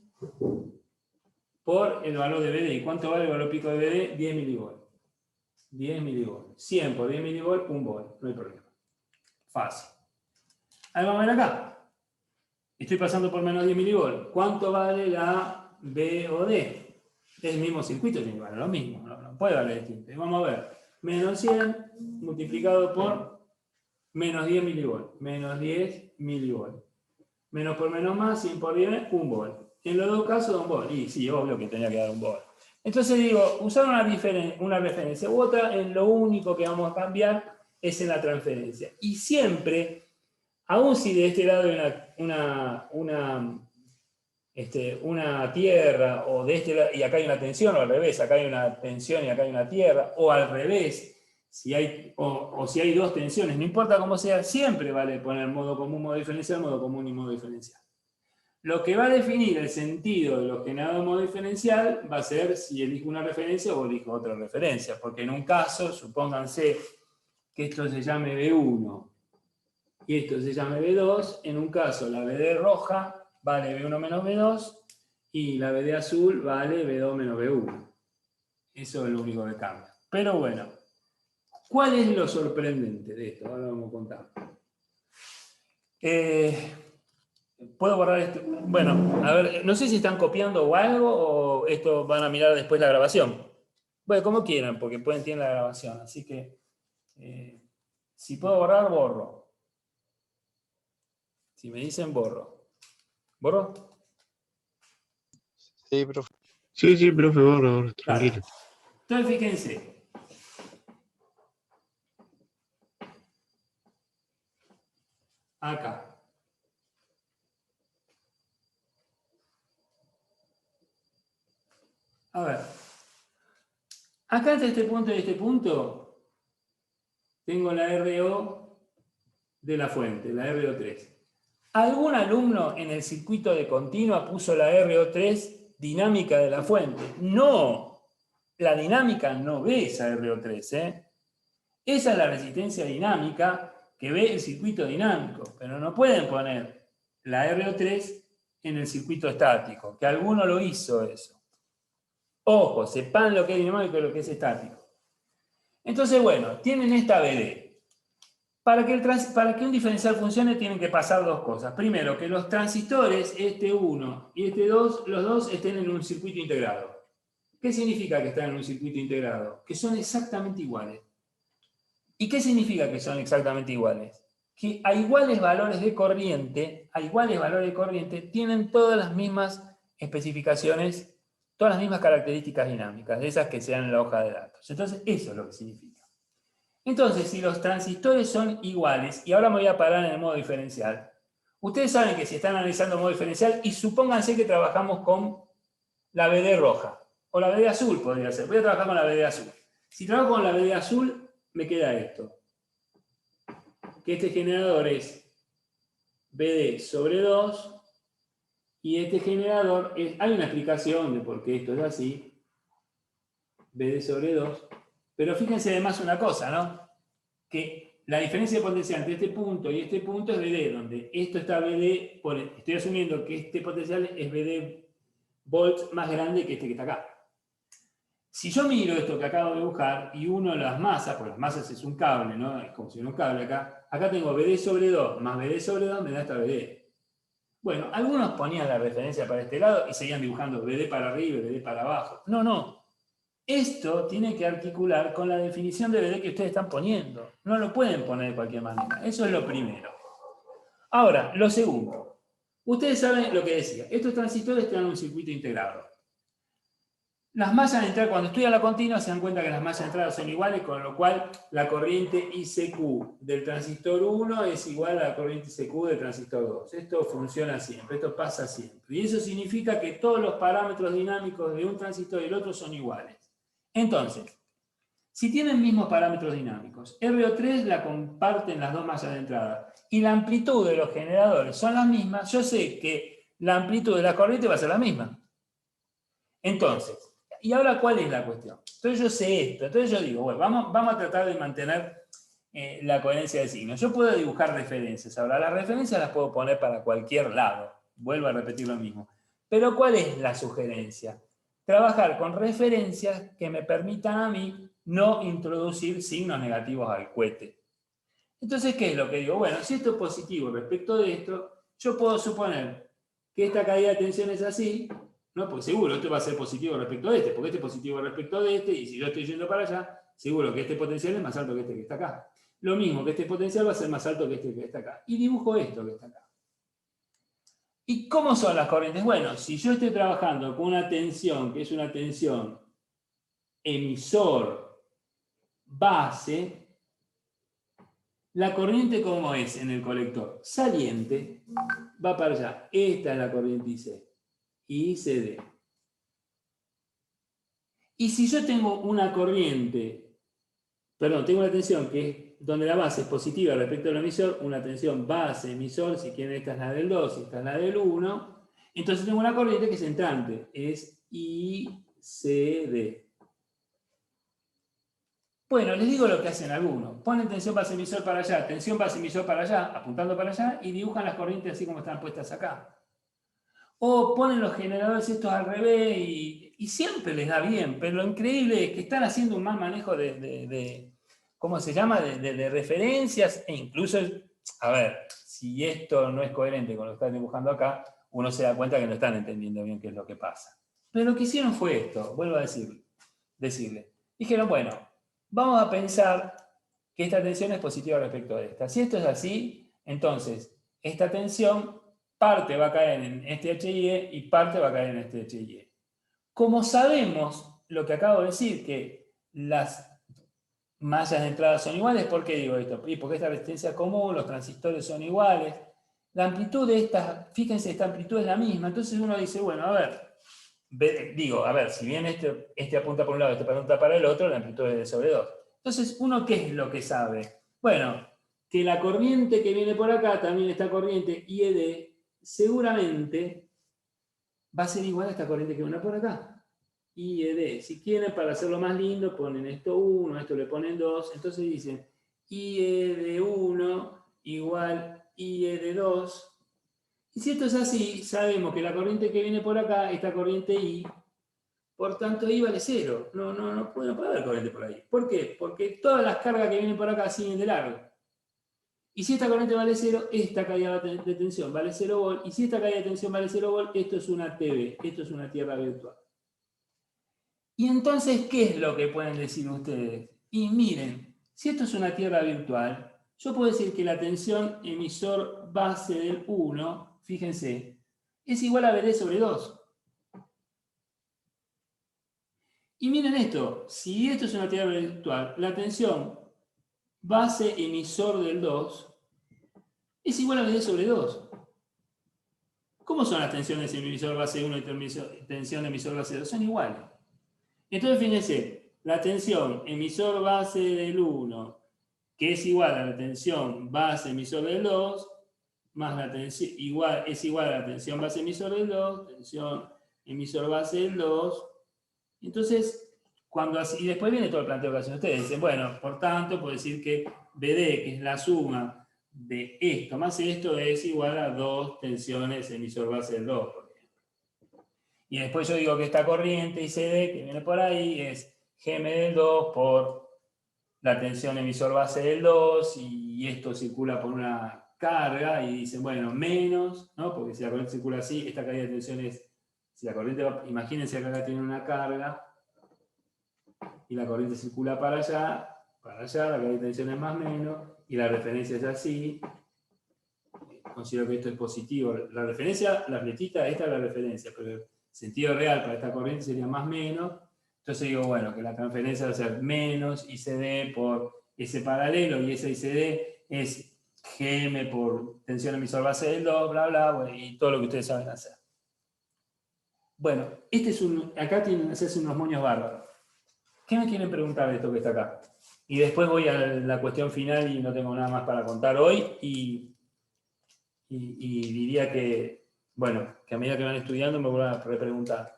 por el valor de BD. ¿Y cuánto vale el valor pico de BD? 10 milivolts. 10 milivolts. 100 por 10 milivolts, 1 volt. No hay problema. Fácil. Ahí vamos a ver acá. Estoy pasando por menos 10 milivolts. ¿Cuánto vale la BOD? Es el mismo circuito, tiene que valer lo mismo. No puede valer distinto. Y vamos a ver. Menos 100 multiplicado por menos 10 milivolts. Menos 10 milivolts. Menos por menos más, 100 por 10, 1 volt. En los dos casos, 1 volt. Y sí, obvio que tenía que dar 1 volt. Entonces digo, usar una referencia u otra, en lo único que vamos a cambiar es en la transferencia. Y siempre, aun si de este lado hay una tierra, o de este lado, y acá hay una tensión, o al revés, acá hay una tensión y acá hay una tierra, o al revés, si hay dos tensiones, no importa cómo sea, siempre vale poner modo común, modo diferencial, modo común y modo diferencial. Lo que va a definir el sentido de los generados de modo diferencial va a ser si elijo una referencia o elijo otra referencia, porque en un caso, supónganse que esto se llame B1 y esto se llame B2, en un caso la BD roja vale B1 menos B2 y la BD azul vale B2 menos B1. Eso es lo único que cambia. Pero bueno, ¿cuál es lo sorprendente de esto? Ahora vamos a contar. ¿Puedo borrar esto? Bueno, a ver, no sé si están copiando o algo, o esto van a mirar después la grabación. Bueno, como quieran, porque pueden tener la grabación. Así que, si puedo borrar, borro. Si me dicen, borro. ¿Borro? Sí, profe. Sí, profe, borro, tranquilo. Entonces, fíjense. Acá. A ver. Acá entre este punto y este punto, tengo la RO de la fuente, la RO3. ¿Algún alumno en el circuito de continua puso la RO3 dinámica de la fuente? No, la dinámica no ve esa RO3, ¿eh? Esa es la resistencia dinámica que ve el circuito dinámico, pero no pueden poner la RO3 en el circuito estático, que alguno lo hizo eso. Ojo, sepan lo que es dinámico y lo que es estático. Entonces, bueno, tienen esta BD. Para que un diferencial funcione tienen que pasar dos cosas. Primero, que los transistores, este 1 y este 2, los dos estén en un circuito integrado. ¿Qué significa que están en un circuito integrado? Que son exactamente iguales. ¿Y qué significa que son exactamente iguales? Que a iguales valores de corriente, tienen todas las mismas especificaciones, todas las mismas características dinámicas, de esas que se dan en la hoja de datos. Entonces, eso es lo que significa. Entonces, si los transistores son iguales, y ahora me voy a parar en el modo diferencial, ustedes saben que si están analizando modo diferencial, y supónganse que trabajamos con la BD roja, o la BD azul podría ser. Voy a trabajar con la BD azul. Si trabajo con la BD azul, me queda esto. Que este generador es BD sobre 2, y este generador hay una explicación de por qué esto es así, BD sobre 2, pero fíjense además una cosa, ¿no? Que la diferencia de potencial entre este punto y este punto es BD, donde esto está BD, estoy asumiendo que este potencial es BD volts más grande que este que está acá. Si yo miro esto que acabo de dibujar y uno las masas, porque las masas es un cable, ¿no? Es como si fuera un cable acá. Acá tengo BD sobre 2 más BD sobre 2 me da esta BD. Bueno, algunos ponían la referencia para este lado y seguían dibujando BD para arriba y BD para abajo. No, no. Esto tiene que articular con la definición de BD que ustedes están poniendo. No lo pueden poner de cualquier manera. Eso es lo primero. Ahora, lo segundo. Ustedes saben lo que decía. Estos transistores tienen un circuito integrado. Las mallas de entrada, cuando estudian la continua, se dan cuenta que las mallas de entrada son iguales, con lo cual la corriente ICQ del transistor 1 es igual a la corriente ICQ del transistor 2. Esto funciona siempre, esto pasa siempre. Y eso significa que todos los parámetros dinámicos de un transistor y el otro son iguales. Entonces, si tienen mismos parámetros dinámicos, RO3 la comparten las dos mallas de entrada y la amplitud de los generadores son las mismas, yo sé que la amplitud de la corriente va a ser la misma. Entonces, ¿y ahora cuál es la cuestión? Entonces yo sé esto, entonces yo digo, bueno, vamos a tratar de mantener la coherencia de signos. Yo puedo dibujar referencias, ahora las referencias las puedo poner para cualquier lado, vuelvo a repetir lo mismo. Pero ¿cuál es la sugerencia? Trabajar con referencias que me permitan a mí no introducir signos negativos al cohete. Entonces, ¿qué es lo que digo? Bueno, si esto es positivo respecto de esto, yo puedo suponer que esta caída de tensión es así, ¿no? Porque seguro esto va a ser positivo respecto de este, porque este es positivo respecto de este, y si yo estoy yendo para allá, seguro que este potencial es más alto que este que está acá. Lo mismo que este potencial va a ser más alto que este que está acá. Y dibujo esto que está acá. ¿Y cómo son las corrientes? Bueno, si yo estoy trabajando con una tensión, que es una tensión emisor-base, la corriente, ¿cómo es en el colector? Saliente, va para allá. Esta es la corriente IC. ICD. Y si yo tengo una corriente, perdón, tengo una tensión que es donde la base es positiva respecto al emisor, una tensión base-emisor, si quieren esta es la del 2 y esta es la del 1, entonces tengo una corriente que es entrante, es ICD. Bueno, les digo lo que hacen algunos. Ponen tensión base-emisor para allá, tensión base-emisor para allá, apuntando para allá, y dibujan las corrientes así como están puestas acá. O ponen los generadores estos al revés y siempre les da bien, pero lo increíble es que están haciendo un mal manejo de ¿cómo se llama? De referencias e incluso, a ver, si esto no es coherente con lo que están dibujando acá, uno se da cuenta que no están entendiendo bien qué es lo que pasa. Pero lo que hicieron fue esto, vuelvo a decirle. Dijeron, bueno, vamos a pensar que esta tensión es positiva respecto a esta. Si esto es así, entonces esta tensión parte va a caer en este HIE y parte va a caer en este HIE. Como sabemos lo que acabo de decir, que las mallas de entrada son iguales, ¿por qué digo esto? Y porque esta resistencia común, los transistores son iguales, la amplitud de estas, fíjense, esta amplitud es la misma, entonces uno dice, bueno, a ver, si bien este apunta por un lado, este apunta para el otro, la amplitud es de sobre 2. Entonces, ¿uno qué es lo que sabe? Bueno, que la corriente que viene por acá, también esta corriente IED, seguramente va a ser igual a esta corriente que viene por acá. IED. Si quieren, para hacerlo más lindo, ponen esto 1, esto le ponen 2, entonces dicen IED1 igual IED2. Y si esto es así, sabemos que la corriente que viene por acá, esta corriente I, por tanto I vale 0. No puede haber corriente por ahí. ¿Por qué? Porque todas las cargas que vienen por acá siguen de largo. Y si esta corriente vale 0, esta caída de tensión vale 0 volt. Y si esta caída de tensión vale 0 volt, esto es una TV, esto es una tierra virtual. Y entonces, ¿qué es lo que pueden decir ustedes? Y miren, si esto es una tierra virtual, yo puedo decir que la tensión emisor base del 1, fíjense, es igual a BD sobre 2. Y miren esto, si esto es una tierra virtual, la tensión base emisor del 2 es igual a BD sobre 2. ¿Cómo son las tensiones emisor base 1 y tensión emisor base 2? Son iguales. Entonces, fíjense, la tensión emisor base del 1, que es igual a la tensión base emisor del 2, más la tensión, es igual a la tensión base emisor del 2, tensión emisor base del 2. Entonces, y después viene todo el planteo que hacen ustedes. Dicen, bueno, por tanto, puedo decir que BD, que es la suma de esto más esto, es igual a 2 tensiones emisor base del 2, por ejemplo. Y después yo digo que esta corriente ICD que viene por ahí es Gm del 2 por la tensión emisor base del 2, y esto circula por una carga, y dicen, bueno, menos, ¿no? Porque si la corriente circula así, esta caída de tensión es, si la corriente, imagínense que acá tiene una carga, y la corriente circula para allá, la caída de tensión es más menos, y la referencia es así. Considero que esto es positivo. La referencia, la flechita, esta es la referencia, pero el sentido real para esta corriente sería más menos. Entonces digo, bueno, que la transferencia va a ser menos ICD por ese paralelo, y ese ICD es Gm por tensión emisor base del 2, bla, bla, bueno, y todo lo que ustedes saben hacer. Bueno, acá se hacen unos moños bárbaros. ¿Qué me quieren preguntar de esto que está acá? Y después voy a la cuestión final y no tengo nada más para contar hoy, y diría que, bueno, que a medida que van estudiando me vuelvan a repreguntar.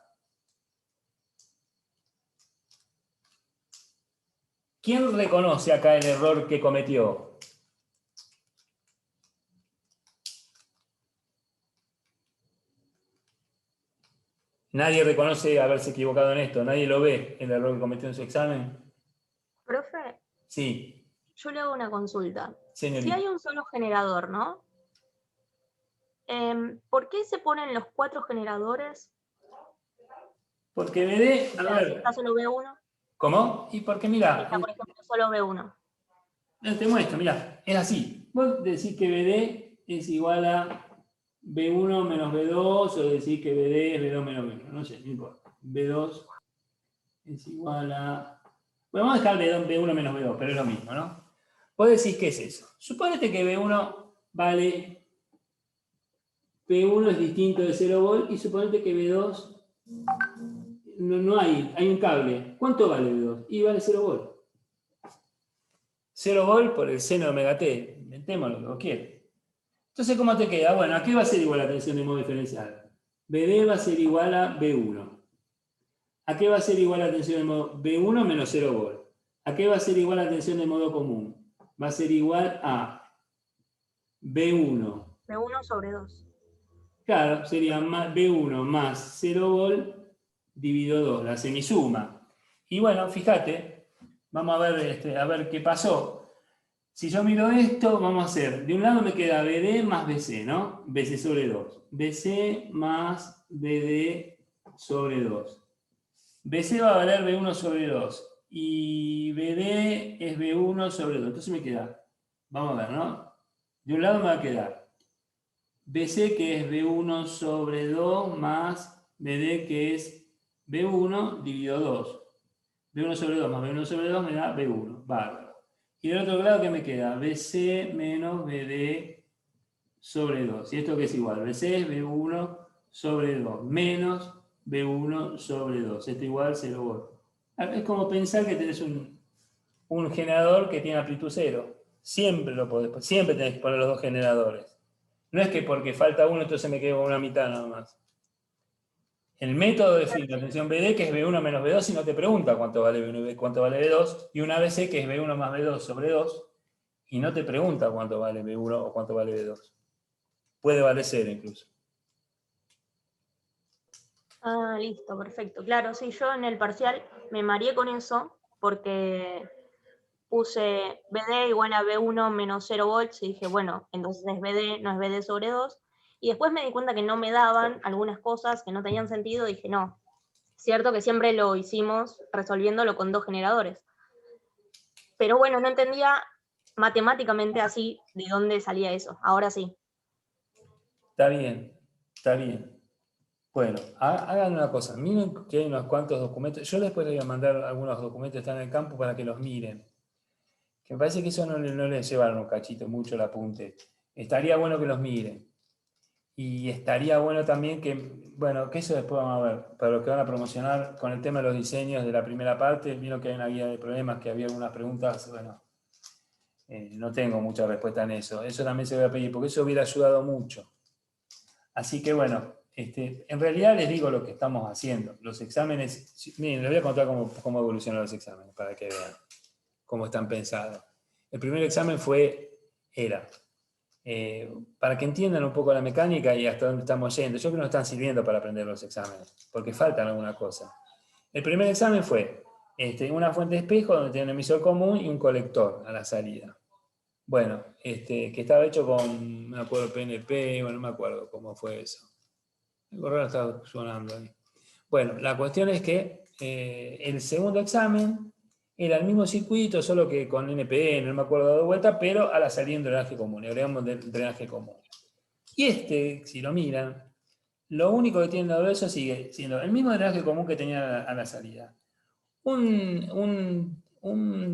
¿Quién reconoce acá el error que cometió? Nadie reconoce haberse equivocado en esto, nadie lo ve, el error que cometió en su examen. Profe, Sí, yo le hago una consulta. señorita. Si hay un solo generador, ¿no? ¿Por qué se ponen los 4 generadores? Porque BD, O a sea, si ver, está solo B1, ¿cómo? Y porque si mira, está, por ejemplo, solo B1. te muestro, mira, es así. Vos decís que BD es igual a B1 menos B2, o decís que BD es B2 menos B1, no sé, no importa. B2 es igual a... Bueno, vamos a dejar B1 menos B2, pero es lo mismo, ¿no? Vos decís, ¿qué es eso? Suponete que B1 vale... B1 es distinto de 0 volt, y suponete que B2 no hay un cable. ¿Cuánto vale B2? Y vale 0 volt. 0 volt por el seno de omega t. Inventémoslo, lo que quiera. Entonces, ¿cómo te queda? Bueno, ¿a qué va a ser igual la tensión de modo diferencial? BD va a ser igual a B1. ¿A qué va a ser igual la tensión de modo B1 menos 0 volt? ¿A qué va a ser igual la tensión de modo común? Va a ser igual a B1. B1 sobre 2. Claro, sería B1 más 0 volt dividido 2, la semisuma. Y bueno, fíjate, vamos a ver qué pasó. Si yo miro esto, vamos a hacer, de un lado me queda BD más BC, ¿no? BC sobre 2. BC más BD sobre 2. BC va a valer B1 sobre 2. Y BD es B1 sobre 2. Entonces me queda, vamos a ver, ¿no? De un lado me va a quedar BC, que es B1 sobre 2, más BD, que es B1 dividido 2. B1 sobre 2 más B1 sobre 2 me da B1. Bárbaro. Y del otro lado, ¿qué me queda? BC menos BD sobre 2. ¿Y esto qué es igual? BC es B1 sobre 2 menos B1 sobre 2. Esto igual 0 volt. Es como pensar que tenés un generador que tiene amplitud 0. Siempre tenés que poner los dos generadores. No es que porque falta uno, entonces me quedo con una mitad nada más. El método define la tensión BD, que es B1 menos B2, y no te pregunta cuánto vale B1 y cuánto vale B2, y una BC, que es B1 más B2 sobre 2, y no te pregunta cuánto vale B1 o cuánto vale B2. Puede valer 0 incluso. Ah, listo, perfecto. Claro, sí, yo en el parcial me mareé con eso porque puse BD igual a B1 menos 0 volts y dije, bueno, entonces es BD, no es BD sobre 2. Y después me di cuenta que no me daban algunas cosas que no tenían sentido y dije, no, cierto que siempre lo hicimos resolviéndolo con 2 generadores. Pero bueno, no entendía matemáticamente así de dónde salía eso. Ahora sí. Está bien, está bien. Bueno, hagan una cosa, miren que hay unos cuantos documentos. Yo después les voy a mandar algunos documentos que están en el campo para que los miren. Que me parece que eso no les llevaron un cachito mucho el apunte. Estaría bueno que los miren. Y estaría bueno también que, bueno, que eso después vamos a ver, para los que van a promocionar con el tema de los diseños de la primera parte, vieron que hay una guía de problemas, que había algunas preguntas, bueno, no tengo mucha respuesta en eso. Eso también se voy a pedir, porque eso hubiera ayudado mucho. Así que bueno, en realidad les digo lo que estamos haciendo. Los exámenes, miren, les voy a contar cómo evolucionan los exámenes, para que vean cómo están pensados. El primer examen era para que entiendan un poco la mecánica y hasta dónde estamos yendo. Yo creo que no están sirviendo para aprender los exámenes, porque faltan alguna cosa. El primer examen fue una fuente de espejo donde tiene un emisor común y un colector a la salida. Bueno, que estaba hecho con, no me acuerdo, PNP, bueno, no me acuerdo cómo fue eso. El correo estaba sonando ahí. Bueno, la cuestión es que el segundo examen era el mismo circuito, solo que con NPN, no me acuerdo de vuelta, pero a la salida un drenaje común, le agregamos drenaje común. Y si lo miran, lo único que tiene de eso sigue siendo el mismo drenaje común que tenía a la salida. Un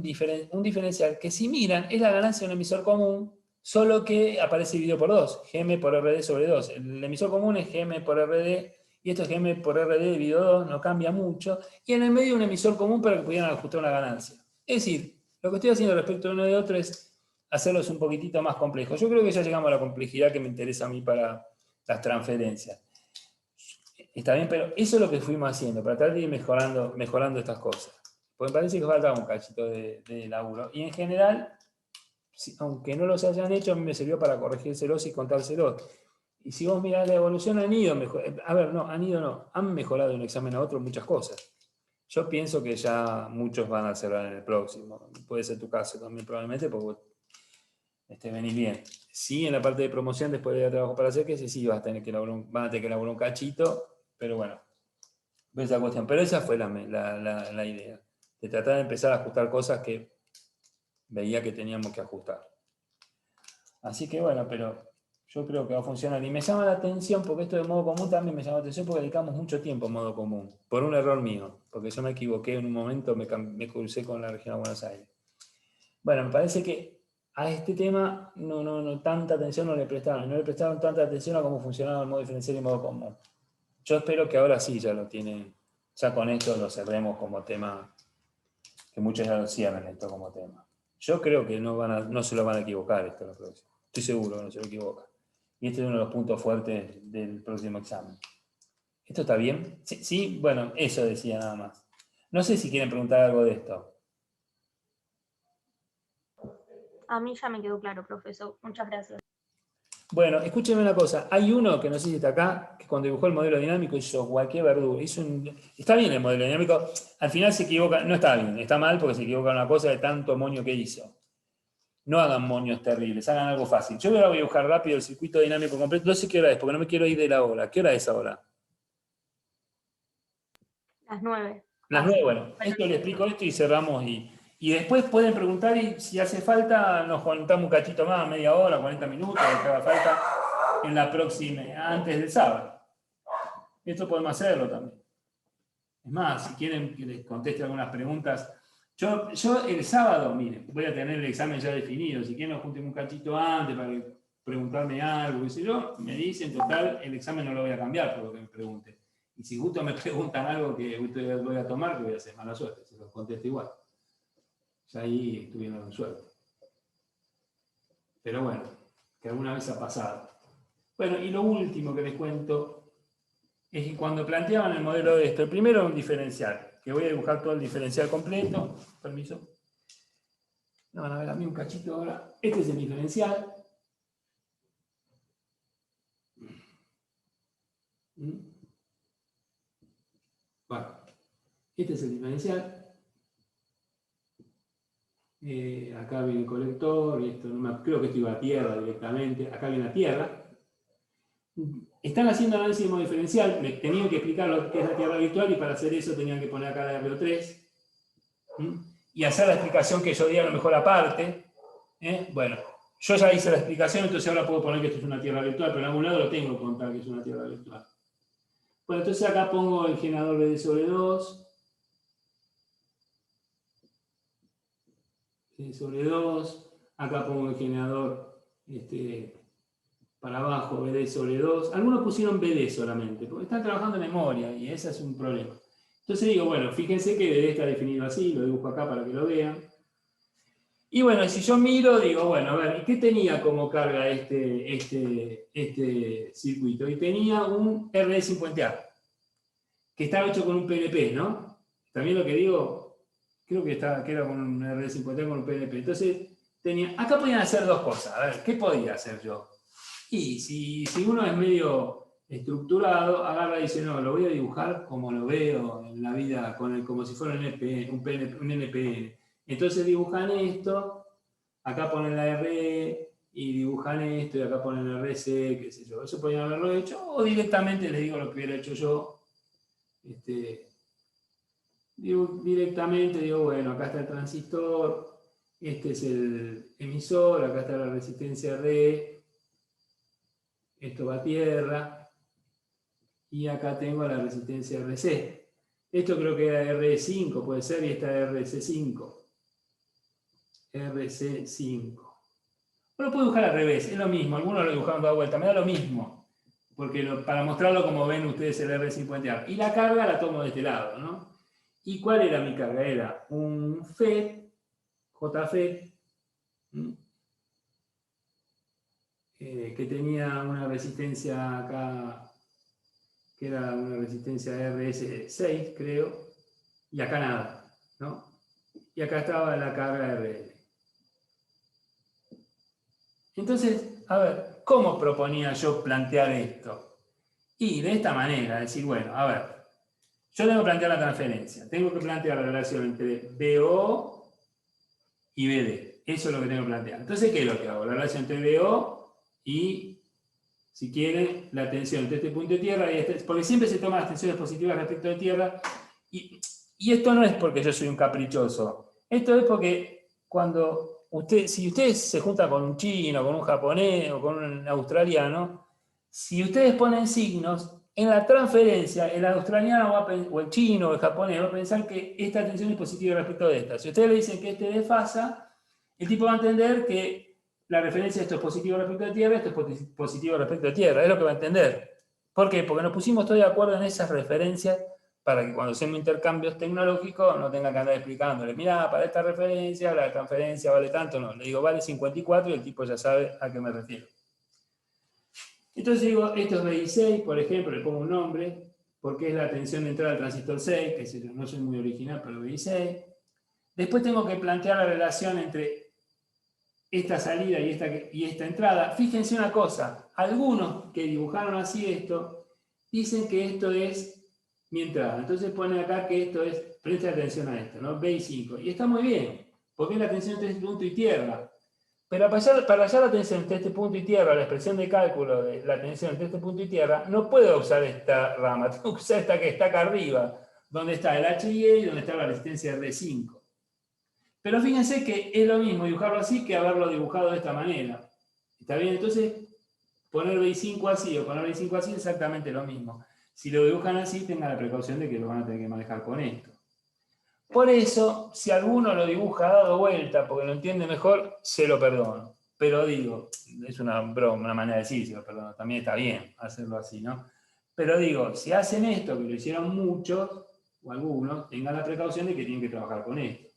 diferencial que si miran es la ganancia de un emisor común, solo que aparece dividido por 2, Gm por RD sobre 2. El emisor común es Gm por RD, y esto es Gm por RD dividido 2, no cambia mucho, y en el medio un emisor común para que pudieran ajustar una ganancia. Es decir, lo que estoy haciendo respecto de uno y de otro es hacerlos un poquitito más complejos. Yo creo que ya llegamos a la complejidad que me interesa a mí para las transferencias. Está bien, pero eso es lo que fuimos haciendo, para tratar de ir mejorando estas cosas. Porque me parece que falta un cachito de laburo. Y en general, aunque no los hayan hecho, a mí me sirvió para corregírselos y contárselos. Y si vos mirás la evolución, han mejorado de un examen a otro muchas cosas. Yo pienso que ya muchos van a cerrar en el próximo. Puede ser tu caso también, probablemente, porque venís bien. Sí, en la parte de promoción, después de trabajo para hacer, que sí, van a tener que elaborar un cachito, pero bueno, esa cuestión. Pero esa fue la idea, de tratar de empezar a ajustar cosas que veía que teníamos que ajustar. Así que bueno, pero yo creo que va a funcionar. Y me llama la atención, porque esto de modo común también me llama la atención, porque dedicamos mucho tiempo a modo común, por un error mío, porque yo me equivoqué en un momento, me crucé con la región de Buenos Aires. Bueno, me parece que a este tema no tanta atención no le prestaron tanta atención a cómo funcionaba el modo diferencial y modo común. Yo espero que ahora sí ya lo tienen, ya con esto lo cerremos como tema, que muchos ya lo cierren esto como tema. Yo creo que no se lo van a equivocar esto la próxima. Estoy seguro que no se lo equivocan. Y este es uno de los puntos fuertes del próximo examen. ¿Esto está bien? Sí, bueno, eso decía nada más. No sé si quieren preguntar algo de esto. A mí ya me quedó claro, profesor. Muchas gracias. Bueno, escúchenme una cosa. Hay uno que no sé si está acá, que cuando dibujó el modelo dinámico hizo cualquier verdura. Está bien el modelo dinámico. Al final se equivoca. No está bien, está mal porque se equivoca en una cosa de tanto moño que hizo. No hagan moños terribles, hagan algo fácil. Yo ahora voy a dibujar rápido el circuito dinámico completo. No sé qué hora es, porque no me quiero ir de la hora. ¿Qué hora es ahora? Las 9. Las 9, bueno. Esto le explico esto y cerramos. Y después pueden preguntar y si hace falta nos juntamos un cachito más, media hora, 40 minutos, lo que haga falta en la próxima, antes del sábado. Esto podemos hacerlo también. Es más, si quieren que les conteste algunas preguntas. Yo el sábado, miren, voy a tener el examen ya definido. Si quieren nos junten un cachito antes para preguntarme algo, qué sé yo, me dicen, total, el examen no lo voy a cambiar por lo que me pregunten. Y si justo me preguntan algo que ustedes voy a tomar, que voy a hacer mala suerte, se los contesto igual. Ya ahí estuvieron suerte. Pero bueno, que alguna vez ha pasado. Bueno, y lo último que les cuento es que cuando planteaban el modelo de esto, el primero es un diferencial, que voy a dibujar todo el diferencial completo. Permiso. No van a ver a mí un cachito ahora. Este es el diferencial. Bueno, este es el diferencial. Acá viene el colector, y esto creo que esto iba a tierra directamente. Acá viene a tierra. Están haciendo análisis de modo diferencial, me tenían que explicar lo que es la tierra virtual y para hacer eso tenían que poner acá la RO3 y hacer la explicación que yo di a lo mejor aparte. Bueno, yo ya hice la explicación, entonces ahora puedo poner que esto es una tierra virtual, pero en algún lado lo tengo que contar que es una tierra virtual. Bueno, entonces acá pongo el generador BD sobre 2. Sobre 2. Acá pongo el generador para abajo, BD sobre 2. Algunos pusieron BD solamente, porque están trabajando en memoria y ese es un problema. Entonces digo, bueno, fíjense que BD está definido así, lo dibujo acá para que lo vean. Y bueno, si yo miro, digo, bueno, a ver, ¿y qué tenía como carga este circuito? Y tenía un RD50A, que estaba hecho con un PNP, ¿no? También lo que digo, creo que era con un RD50A con un PNP. Entonces, acá podían hacer dos cosas. A ver, ¿qué podía hacer yo? Y si uno es medio estructurado, agarra y dice, no, lo voy a dibujar como lo veo en la vida, como si fuera un NPN. Entonces dibujan esto, acá ponen la RE, y dibujan esto, y acá ponen la RC, qué sé yo. Eso podían haberlo hecho, o directamente les digo lo que hubiera hecho yo. Directamente digo, bueno, acá está el transistor, este es el emisor, acá está la resistencia RE, esto va a tierra, y acá tengo la resistencia RC. Esto creo que era RE5, puede ser, y esta es RC5. RC5. Lo puedo dibujar al revés, es lo mismo, algunos lo dibujaron toda vuelta, me da lo mismo, porque para mostrarlo como ven ustedes el R50. Y la carga la tomo de este lado, ¿no? ¿Y cuál era mi carga? Era un FET, JFET, que tenía una resistencia acá, que era una resistencia RS6, creo, y acá nada, ¿no? Y acá estaba la carga RL. Entonces, a ver, ¿cómo proponía yo plantear esto? Y de esta manera, decir, bueno, a ver, yo tengo que plantear la transferencia, tengo que plantear la relación entre BO y BD. Eso es lo que tengo que plantear. Entonces, ¿qué es lo que hago? La relación entre BO y, si quieren, la tensión entre este punto de tierra y este, porque siempre se toman las tensiones positivas respecto de tierra, y esto no es porque yo soy un caprichoso, esto es porque si ustedes se juntan con un chino, con un japonés o con un australiano, si ustedes ponen signos, en la transferencia, el australiano o el chino o el japonés va a pensar que esta tensión es positiva respecto de esta. Si ustedes le dicen que este desfasa, el tipo va a entender que la referencia, esto es positivo respecto de tierra, esto es positivo respecto de tierra, es lo que va a entender. ¿Por qué? Porque nos pusimos todos de acuerdo en esas referencias para que cuando hacemos intercambios tecnológicos no tenga que andar explicándole, mira, para esta referencia la transferencia vale tanto, no, le digo vale 54 y el tipo ya sabe a qué me refiero. Entonces digo, esto es BI6, por ejemplo, le pongo un nombre, porque es la tensión de entrada al transistor 6, que no soy muy original, pero BI6. Después tengo que plantear la relación entre esta salida y esta entrada. Fíjense una cosa, algunos que dibujaron así esto, dicen que esto es mi entrada. Entonces pone acá que esto es, presta atención a esto, ¿no? BI5. Y está muy bien, porque es la tensión entre este punto y tierra. Pero para hallar la tensión entre este punto y tierra, la expresión de cálculo de la tensión entre este punto y tierra, no puedo usar esta rama, tengo que usar esta que está acá arriba, donde está el HIE y donde está la resistencia R5. Pero fíjense que es lo mismo dibujarlo así que haberlo dibujado de esta manera. ¿Está bien? Entonces, poner BI5 así o poner BI5 así es exactamente lo mismo. Si lo dibujan así, tengan la precaución de que lo van a tener que manejar con esto. Por eso, si alguno lo dibuja dado vuelta porque lo entiende mejor, se lo perdono. Pero digo, es una broma, una manera de decir, se lo perdono. También está bien hacerlo así, ¿no? Pero digo, si hacen esto, que lo hicieron muchos, o algunos, tengan la precaución de que tienen que trabajar con esto.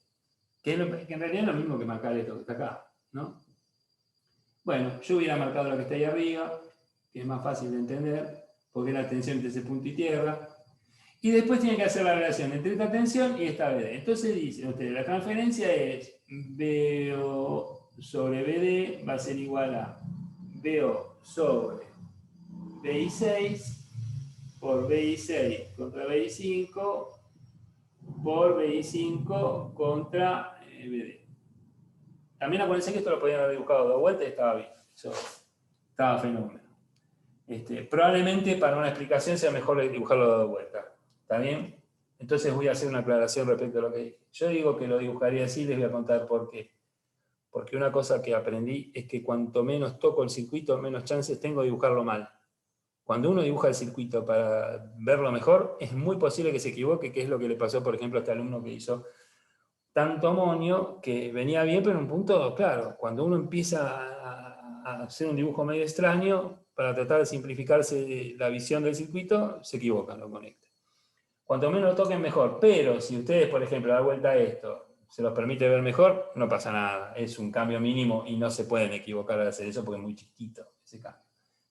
Que en realidad es lo mismo que marcar esto que está acá, ¿no? Bueno, yo hubiera marcado lo que está ahí arriba, que es más fácil de entender, porque es la tensión entre ese punto y tierra. Y después tienen que hacer la relación entre esta tensión y esta BD. Entonces dicen ustedes, la transferencia es BO sobre BD va a ser igual a BO sobre BI6 por BI6 contra BI5 por BI5 contra BD. También acuérdense que esto lo podían haber dibujado de vuelta y estaba bien. Eso estaba fenómeno. Probablemente para una explicación sea mejor dibujarlo de vuelta. ¿Está bien? Entonces voy a hacer una aclaración respecto a lo que dije. Yo digo que lo dibujaría así, les voy a contar por qué. Porque una cosa que aprendí es que cuanto menos toco el circuito, menos chances tengo de dibujarlo mal. Cuando uno dibuja el circuito para verlo mejor, es muy posible que se equivoque, que es lo que le pasó, por ejemplo, a este alumno que hizo tanto amonio, que venía bien, pero en un punto, claro, cuando uno empieza a hacer un dibujo medio extraño, para tratar de simplificarse la visión del circuito, se equivocan, lo conectan. Cuanto menos lo toquen, mejor. Pero si ustedes, por ejemplo, dan vuelta a esto, se los permite ver mejor, no pasa nada. Es un cambio mínimo y no se pueden equivocar al hacer eso porque es muy chiquito ese cambio.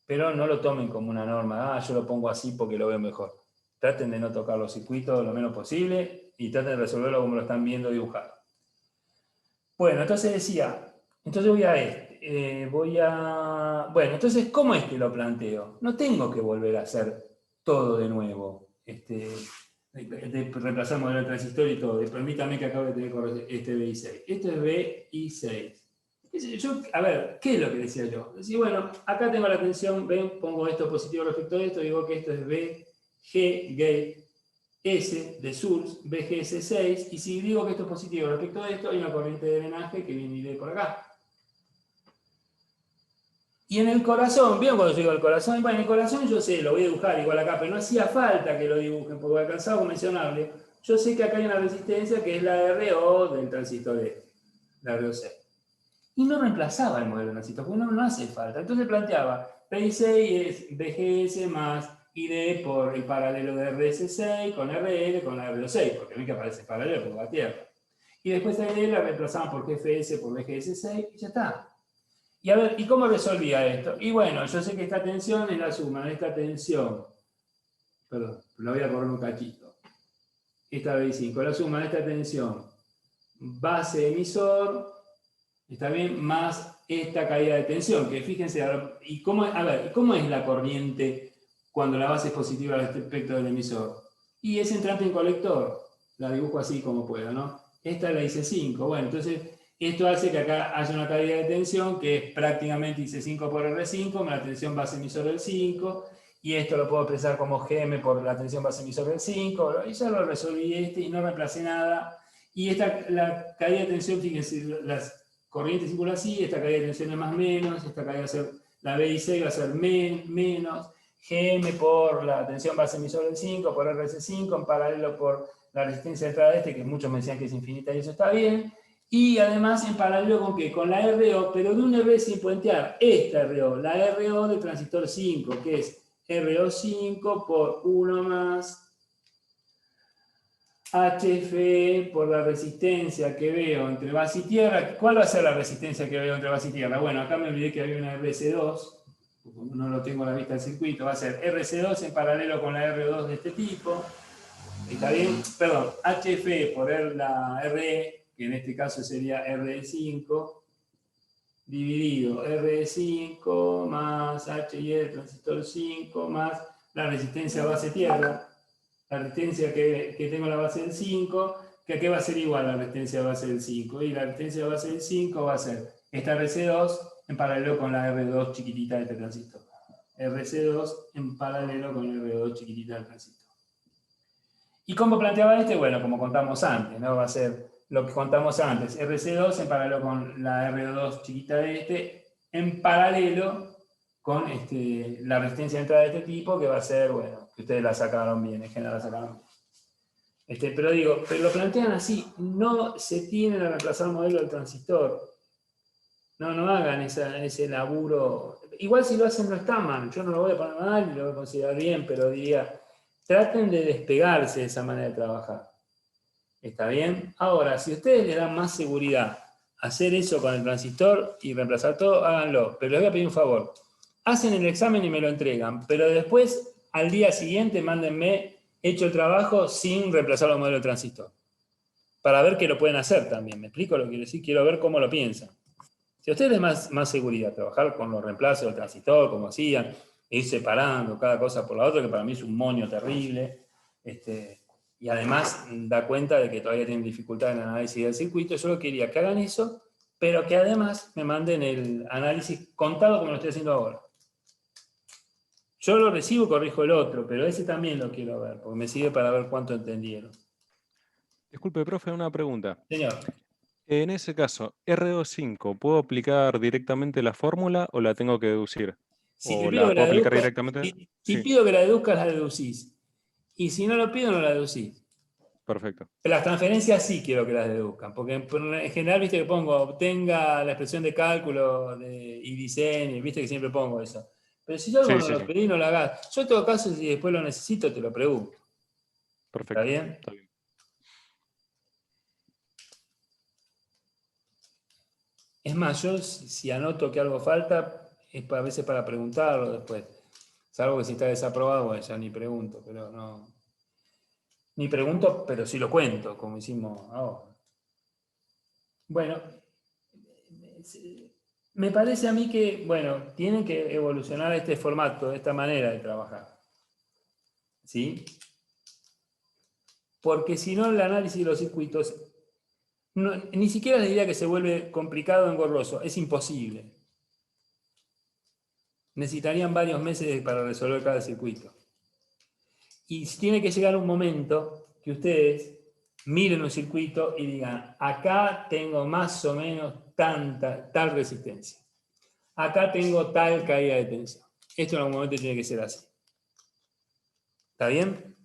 Pero no lo tomen como una norma. Yo lo pongo así porque lo veo mejor. Traten de no tocar los circuitos lo menos posible y traten de resolverlo como lo están viendo dibujado. Bueno, entonces decía, Entonces voy a este. Bueno, entonces, ¿cómo es que lo planteo? No tengo que volver a hacer todo de nuevo. De reemplazar el modelo de transistor y todo. Permítame que acabe de tener este BI6. Esto es BI6. A ver, ¿qué es lo que decía yo? Decía, bueno, acá tengo la tensión, ven, pongo esto positivo respecto a esto, digo que esto es BG gate S de source, BGS6, y si digo que esto es positivo respecto a esto, hay una corriente de drenaje que viene y de por acá. Y en el corazón, ¿vieron cuando yo digo el corazón? Bueno, en el corazón yo sé, lo voy a dibujar igual acá, pero no hacía falta que lo dibujen, porque alcanzaba a mencionarle. Yo sé que acá hay una resistencia que es la RO del transistor este, la RO6. Y no reemplazaba el modelo de transistor, porque no hace falta. Entonces planteaba, P6 es BGS más ID por el paralelo de RS6 con RL con la RO6, porque ven que aparece paralelo por la Tierra. Y después a ID la reemplazaban por GFS por BGS6 y ya está. Y a ver, ¿y cómo resolvía esto? Y bueno, yo sé que esta tensión es la suma de esta tensión. Perdón, lo voy a correr un cachito. Esta BI5, la suma de esta tensión base emisor, está bien, más esta caída de tensión, que fíjense, ¿y cómo es la corriente cuando la base es positiva respecto del emisor? Y es entrante en colector, la dibujo así como puedo, ¿no? Esta la hice 5, bueno, entonces esto hace que acá haya una caída de tensión que es prácticamente IC5 por R5, más la tensión base emisor del 5, y esto lo puedo expresar como GM por la tensión base emisor del 5, y ya lo resolví y no reemplacé nada. Y la caída de tensión, fíjense, las corriente circula así, esta caída de tensión es más menos, esta caída va a ser, la BI6 va a ser menos, GM por la tensión base emisor del 5, por RS5, en paralelo por la resistencia de entrada de este, que muchos me decían que es infinita y eso está bien, y además en paralelo con ¿qué? Con la RO, pero de un RO sin puentear, esta RO, la RO del transistor 5, que es RO5 por 1 más HF por la resistencia que veo entre base y tierra. ¿Cuál va a ser la resistencia que veo entre base y tierra? Bueno, acá me olvidé que había una RC2, no lo tengo a la vista del circuito, va a ser RC2 en paralelo con la R2 de este tipo. ¿Está bien? Perdón, HF por la RE, que en este caso sería RE5, dividido RE5 más HI transistor 5 más la resistencia base tierra. La resistencia que tengo en la base del 5, que aquí va a ser igual a la resistencia base del 5. Y la resistencia base del 5 va a ser esta RC2 en paralelo con la R2 chiquitita de este transistor. RC2 en paralelo con la R2 chiquitita del transistor. ¿Y cómo planteaba este? Bueno, como contamos antes, ¿no? Va a ser lo que contamos antes. RC2 en paralelo con la R2 chiquita de este, en paralelo con la resistencia de entrada de este tipo, que va a ser, bueno, que ustedes la sacaron bien, en general la sacaron bien. Pero digo, pero lo plantean así, no se tienen a reemplazar el modelo del transistor. No hagan ese laburo. Igual si lo hacen no está mal, yo no lo voy a poner mal y lo voy a considerar bien, pero diría, traten de despegarse de esa manera de trabajar. ¿Está bien? Ahora, si ustedes le dan más seguridad hacer eso con el transistor y reemplazar todo, háganlo. Pero les voy a pedir un favor. Hacen el examen y me lo entregan, pero después, al día siguiente, mándenme hecho el trabajo sin reemplazar los modelos de transistor. Para ver que lo pueden hacer también. ¿Me explico lo que quiero decir? Quiero ver cómo lo piensan. Si a ustedes les más seguridad trabajar con los reemplazos del transistor, como hacían, e ir separando cada cosa por la otra, que para mí es un moño terrible, y además da cuenta de que todavía tienen dificultad en el análisis del circuito, yo quería que hagan eso, pero que además me manden el análisis contado como lo estoy haciendo ahora. Yo lo recibo, corrijo el otro, pero ese también lo quiero ver, porque me sirve para ver cuánto entendieron. Disculpe, profe, una pregunta. Señor. En ese caso, R25, ¿puedo aplicar directamente la fórmula o la tengo que deducir? Si te ¿O pido la que puedo la aplicar deduzcas, directamente? si Sí, pido que la deduzcas, la deducís. Y si no lo pido, no la deducís. perfecto. Las transferencias sí quiero que las deduzcan, porque en general, viste que pongo, obtenga la expresión de cálculo y diseño, viste que siempre pongo eso. Pero si yo algo no Sí, lo sí, pedí, no lo hagas. Yo en todo caso, si después lo necesito, te lo pregunto. ¿Está perfecto. bien? Está bien. Es más, yo si anoto que algo falta, es a veces para preguntarlo después. Salvo que si está desaprobado, bueno, ya ni pregunto, pero no. Ni pregunto, pero sí lo cuento, como hicimos ahora. Bueno, me parece a mí que, bueno, tienen que evolucionar este formato, esta manera de trabajar. ¿Sí? Porque si no, el análisis de los circuitos, ni siquiera les diría que se vuelve complicado o engorroso, es imposible. Necesitarían varios meses para resolver cada circuito. Y tiene que llegar un momento que ustedes miren un circuito y digan, acá tengo más o menos tal resistencia. Acá tengo tal caída de tensión. Esto en algún momento tiene que ser así. ¿Está bien?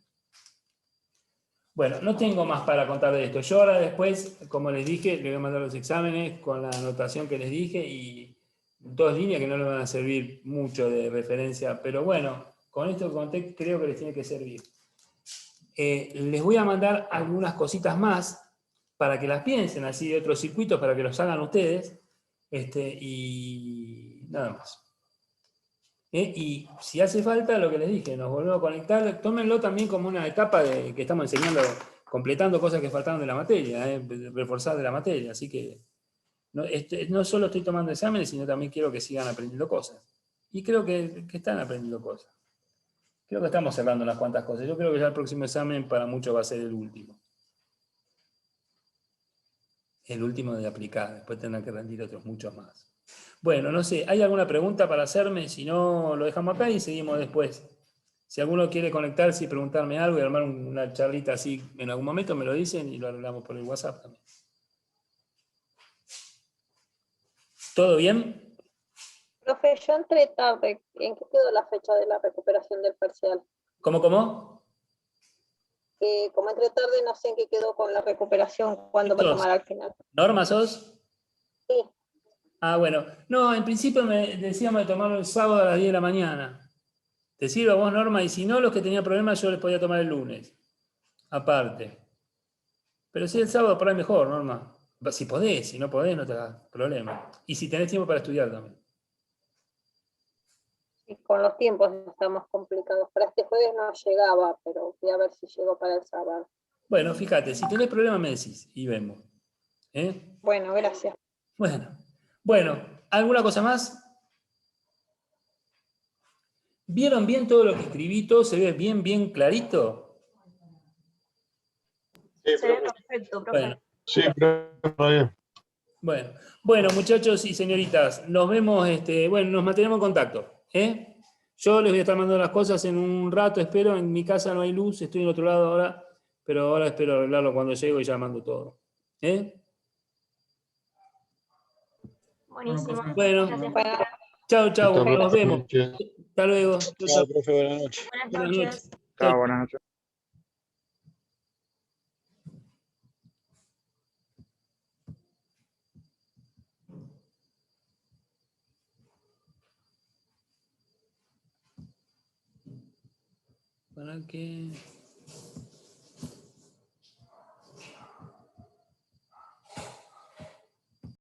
Bueno, no tengo más para contar de esto. Yo ahora después, como les dije, le voy a mandar los exámenes con la anotación que les dije y 2 líneas que no les van a servir mucho de referencia, pero bueno, con esto que conté creo que les tiene que servir. Les voy a mandar algunas cositas más para que las piensen, así de otros circuitos, para que los hagan ustedes, y nada más. Y si hace falta, lo que les dije, nos volvemos a conectar, tómenlo también como una etapa de que estamos enseñando, completando cosas que faltaron de la materia, reforzar de la materia, así que no solo estoy tomando exámenes, sino también quiero que sigan aprendiendo cosas. Y creo que están aprendiendo cosas. Creo que estamos cerrando unas cuantas cosas. Yo creo que ya el próximo examen para muchos va a ser el último. El último de aplicar, después tendrán que rendir otros muchos más. Bueno, no sé, ¿hay alguna pregunta para hacerme? Si no, lo dejamos acá y seguimos después. Si alguno quiere conectarse y preguntarme algo y armar una charlita así en algún momento, me lo dicen y lo arreglamos por el WhatsApp también. ¿Todo bien? Profe, yo entré tarde. ¿En qué quedó la fecha de la recuperación del parcial? ¿Cómo? Como entré tarde, no sé en qué quedó con la recuperación, cuándo va a tomar al final. ¿Norma sos? Sí. Ah, bueno. No, en principio me decíamos de tomarlo el sábado a las 10 de la mañana. ¿Te sirve a vos, Norma? Y si no, los que tenían problemas yo les podía tomar el lunes. Aparte. Pero si el sábado por ahí mejor, Norma. Si podés, si no podés, no te hagas problema. Y si tenés tiempo para estudiar también. Sí, con los tiempos estamos complicados. Para este jueves no llegaba, pero voy a ver si llego para el sábado. Bueno, fíjate, si tenés problema me decís y vemos. Bueno, gracias. Bueno, ¿alguna cosa más? ¿Vieron bien todo lo que escribí? ¿Todo se ve bien clarito? Sí, se ve perfecto, profe. Bueno. Sí, pero bien. Bueno, muchachos y señoritas, nos vemos, nos mantenemos en contacto. Yo les voy a estar mandando las cosas en un rato, espero. En mi casa no hay luz, estoy en otro lado ahora, pero ahora espero arreglarlo cuando llego y ya mando todo. Buenísimo. Bueno, Gracias. chau, Listo, nos profe, vemos. buenas noches. Hasta luego. Chao, profe, buenas noches. Buenas noches. Chao, buenas noches. ¿Para qué?